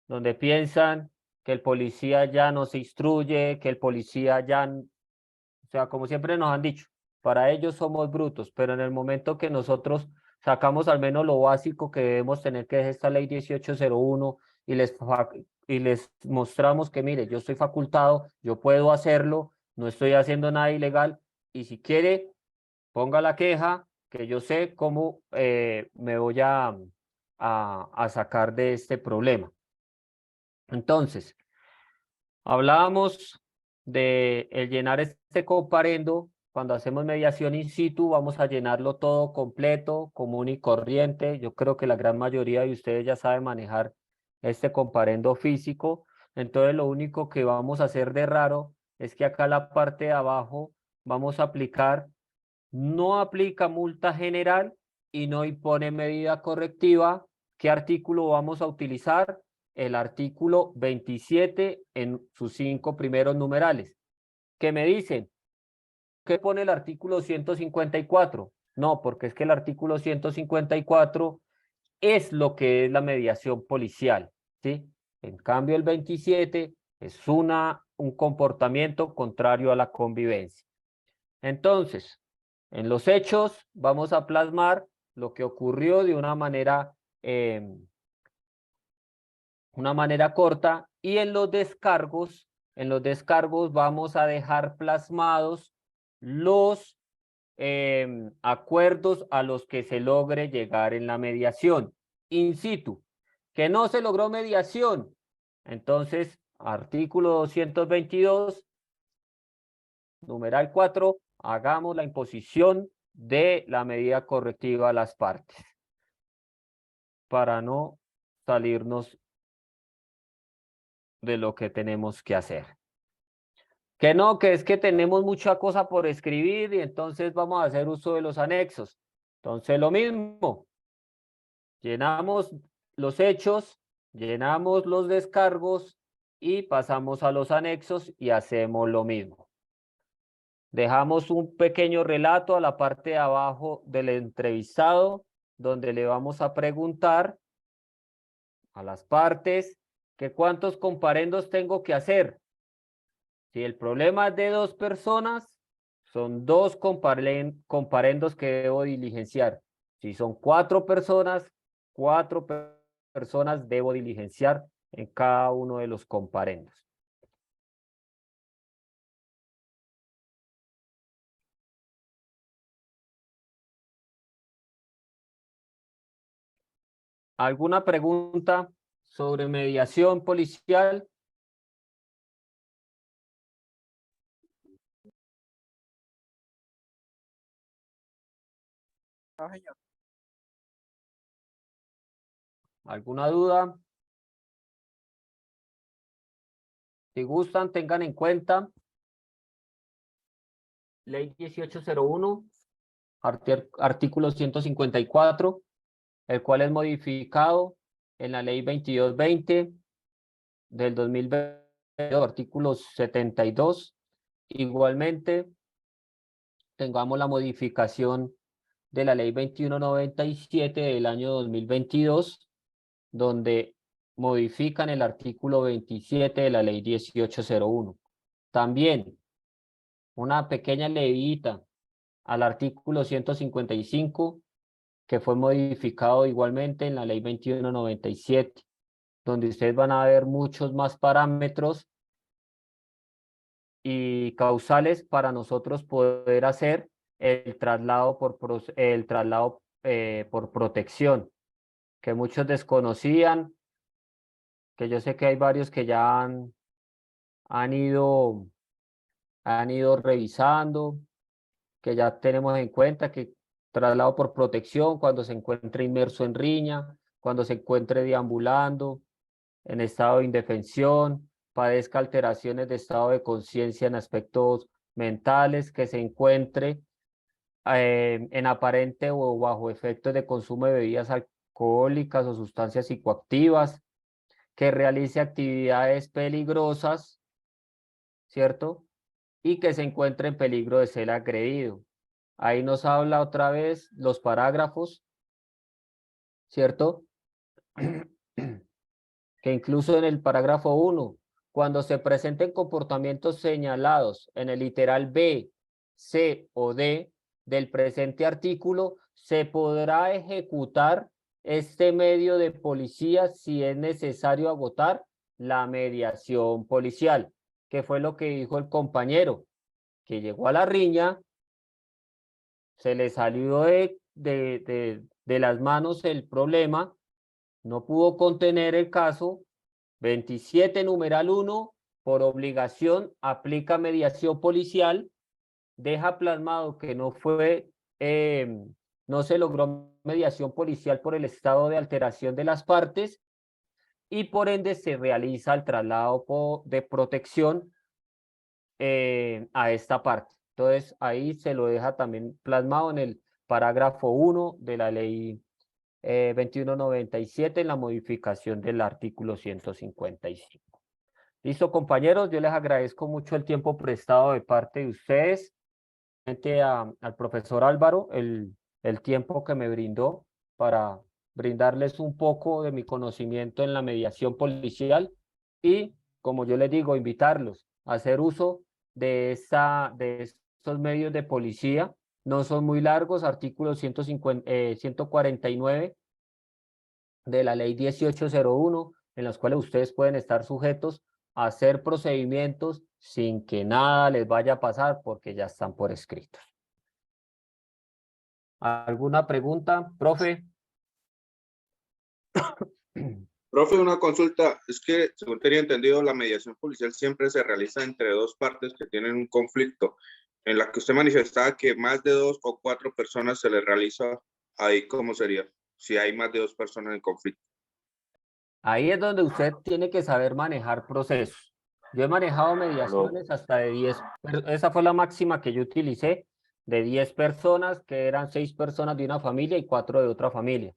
donde piensan que el policía ya no se instruye, que el policía ya, o sea, como siempre nos han dicho, para ellos somos brutos, pero en el momento que nosotros sacamos al menos lo básico que debemos tener, que es esta ley 1801, y les mostramos que, mire, yo estoy facultado, yo puedo hacerlo, no estoy haciendo nada ilegal, y si quiere, ponga la queja, que yo sé cómo me voy a sacar de este problema. Entonces, hablábamos de el llenar este comparendo. Cuando hacemos mediación in situ, vamos a llenarlo todo completo, común y corriente. Yo creo que la gran mayoría de ustedes ya saben manejar este comparendo físico. Entonces, lo único que vamos a hacer de raro es que acá la parte de abajo vamos a aplicar, no aplica multa general y no impone medida correctiva. ¿Qué artículo vamos a utilizar? El artículo 27 en sus 5 primeros numerales. ¿Qué me dicen? ¿Qué pone el artículo 154? No, porque es que el artículo 154 es lo que es la mediación policial, ¿sí? En cambio, el 27 es un comportamiento contrario a la convivencia. Entonces, en los hechos vamos a plasmar lo que ocurrió de una manera corta, y en los descargos vamos a dejar plasmados los acuerdos a los que se logre llegar en la mediación in situ. Que no se logró mediación, entonces artículo 222, numeral 4, hagamos la imposición de la medida correctiva a las partes para no salirnos de lo que tenemos que hacer. Que no, que es que tenemos mucha cosa por escribir y entonces vamos a hacer uso de los anexos. Entonces lo mismo, llenamos los hechos, llenamos los descargos y pasamos a los anexos y hacemos lo mismo. Dejamos un pequeño relato a la parte de abajo del entrevistado, donde le vamos a preguntar a las partes que cuántos comparendos tengo que hacer. Si el problema es de 2 personas, son 2 comparendos que debo diligenciar. Si son 4 personas, 4 personas debo diligenciar en cada uno de los comparendos. ¿Alguna pregunta sobre mediación policial? ¿Alguna duda? Si gustan, tengan en cuenta Ley 1801, artículo 154, el cual es modificado en la Ley 2220 del 2020, artículo 72. Igualmente, tengamos la modificación de la Ley 2197 del año 2022, donde modifican el artículo 27 de la Ley 1801. También una pequeña levita al artículo 155, que fue modificado igualmente en la Ley 2197, donde ustedes van a ver muchos más parámetros y causales para nosotros poder hacer el traslado por protección, que muchos desconocían, que yo sé que hay varios que ya han ido revisando que ya tenemos en cuenta, que traslado por protección cuando se encuentre inmerso en riña, cuando se encuentre deambulando, en estado de indefensión, padezca alteraciones de estado de conciencia en aspectos mentales, que se encuentre en aparente o bajo efectos de consumo de bebidas alcohólicas o sustancias psicoactivas, que realice actividades peligrosas, ¿cierto? Y que se encuentre en peligro de ser agredido. Ahí nos habla otra vez los parágrafos, ¿cierto? Que incluso en el parágrafo 1, cuando se presenten comportamientos señalados en el literal B, C o D del presente artículo, se podrá ejecutar este medio de policía si es necesario agotar la mediación policial, que fue lo que dijo el compañero, que llegó a la riña, se le salió de las manos el problema, no pudo contener el caso, 27 numeral 1, por obligación aplica mediación policial, deja plasmado que no fue, no se logró mediación policial por el estado de alteración de las partes y por ende se realiza el traslado de protección a esta parte. Entonces ahí se lo deja también plasmado en el parágrafo 1 de la ley 2197 en la modificación del artículo 155. Listo, compañeros, yo les agradezco mucho el tiempo prestado de parte de ustedes, al profesor Álvaro, el tiempo que me brindó para brindarles un poco de mi conocimiento en la mediación policial y, como yo les digo, invitarlos a hacer uso de estos medios de policía. No son muy largos, artículo 149 de la ley 1801, en los cuales ustedes pueden estar sujetos a hacer procedimientos sin que nada les vaya a pasar porque ya están por escritos. ¿Alguna pregunta, profe? Profe, una consulta. Es que, según tenía entendido, la mediación policial siempre se realiza entre dos partes que tienen un conflicto, en la que usted manifestaba que más de 2 o 4 personas se les realiza. Ahí, ¿cómo sería? Si hay más de 2 personas en conflicto. Ahí es donde usted tiene que saber manejar procesos. Yo he manejado mediaciones hasta de 10, esa fue la máxima que yo utilicé, de 10 personas, que eran 6 personas de una familia y 4 de otra familia.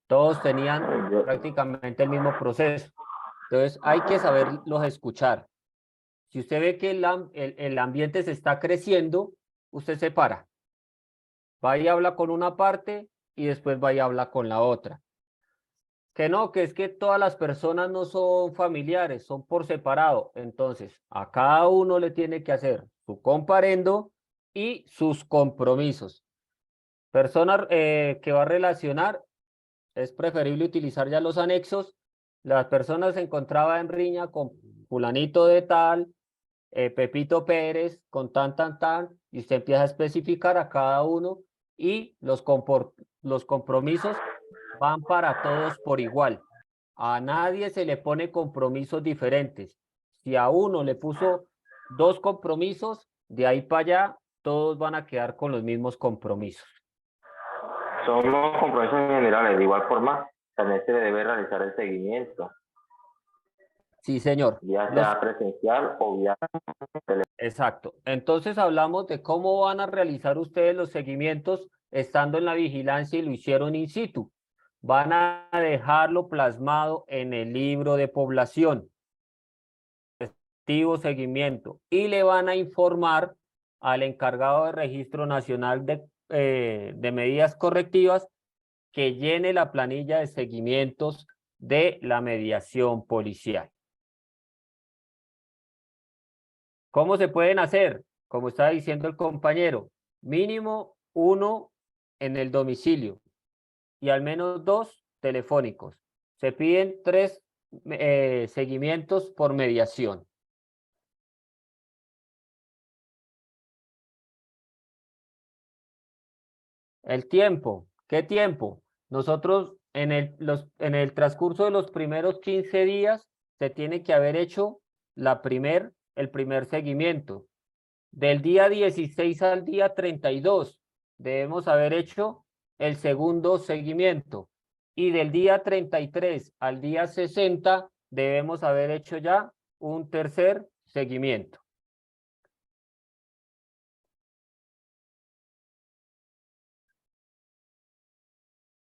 Todos tenían prácticamente el mismo proceso. Entonces hay que saberlos escuchar. Si usted ve que el ambiente se está creciendo, usted se para. Va y habla con una parte y después va y habla con la otra. Que no, que es que todas las personas no son familiares, son por separado. Entonces, a cada uno le tiene que hacer su comparendo y sus compromisos. Persona que va a relacionar, es preferible utilizar ya los anexos. La persona se encontraba en riña con fulanito de tal, Pepito Pérez, con tan, y usted empieza a especificar a cada uno y los compromisos van para todos por igual. A nadie se le pone compromisos diferentes. Si a uno le puso 2 compromisos, de ahí para allá todos van a quedar con los mismos compromisos. Son los compromisos generales. De igual forma, también se le debe realizar el seguimiento. Sí, señor. Ya sea presencial o vía teléfono. Exacto. Entonces hablamos de cómo van a realizar ustedes los seguimientos estando en la vigilancia y lo hicieron in situ. Van a dejarlo plasmado en el libro de población. Activo seguimiento. Y le van a informar al encargado de Registro Nacional de Medidas Correctivas que llene la planilla de seguimientos de la mediación policial. ¿Cómo se pueden hacer? Como estaba diciendo el compañero, mínimo 1 en el domicilio y al menos 2 telefónicos. Se piden 3 seguimientos por mediación. El tiempo. ¿Qué tiempo? Nosotros en el transcurso de los primeros 15 días se tiene que haber hecho el primer seguimiento. Del día 16 al día 32 debemos haber hecho el segundo seguimiento. Y del día 33 al día 60 debemos haber hecho ya un tercer seguimiento.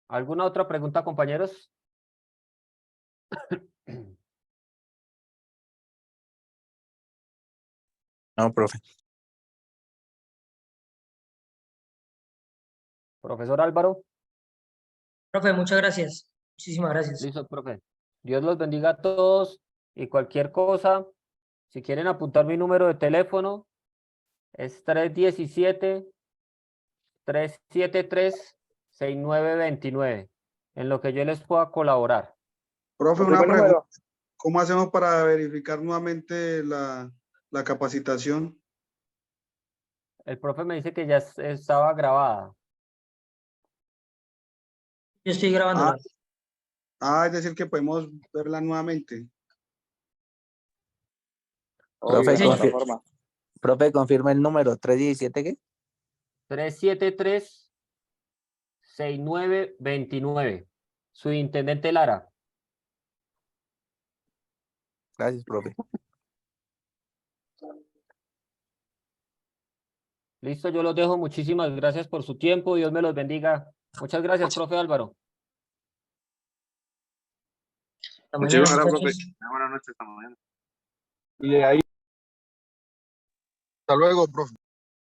¿Alguna otra pregunta, compañeros? No, profe. Profesor Álvaro. Profe, muchas gracias. Muchísimas gracias. Listo, profe. Dios los bendiga a todos y cualquier cosa, si quieren apuntar mi número de teléfono, es 317-373-6929, en lo que yo les pueda colaborar. Profe, ¿Cuál una fue el pregunta. número? ¿Cómo hacemos para verificar nuevamente la capacitación? El profe me dice que ya estaba grabada. Yo estoy grabándola. Es decir, que podemos verla nuevamente. Profe, Sí, señor. profe, confirma el número. ¿317 qué? 373-6929. Su intendente Lara. Gracias, profe. Listo, yo los dejo. Muchísimas gracias por su tiempo. Dios me los bendiga. Muchas gracias, profe Álvaro. Hasta mañana, Muchísimas gracias, profe. muchachos. Buenas noches, hasta mañana. Y de ahí. Hasta luego, profe.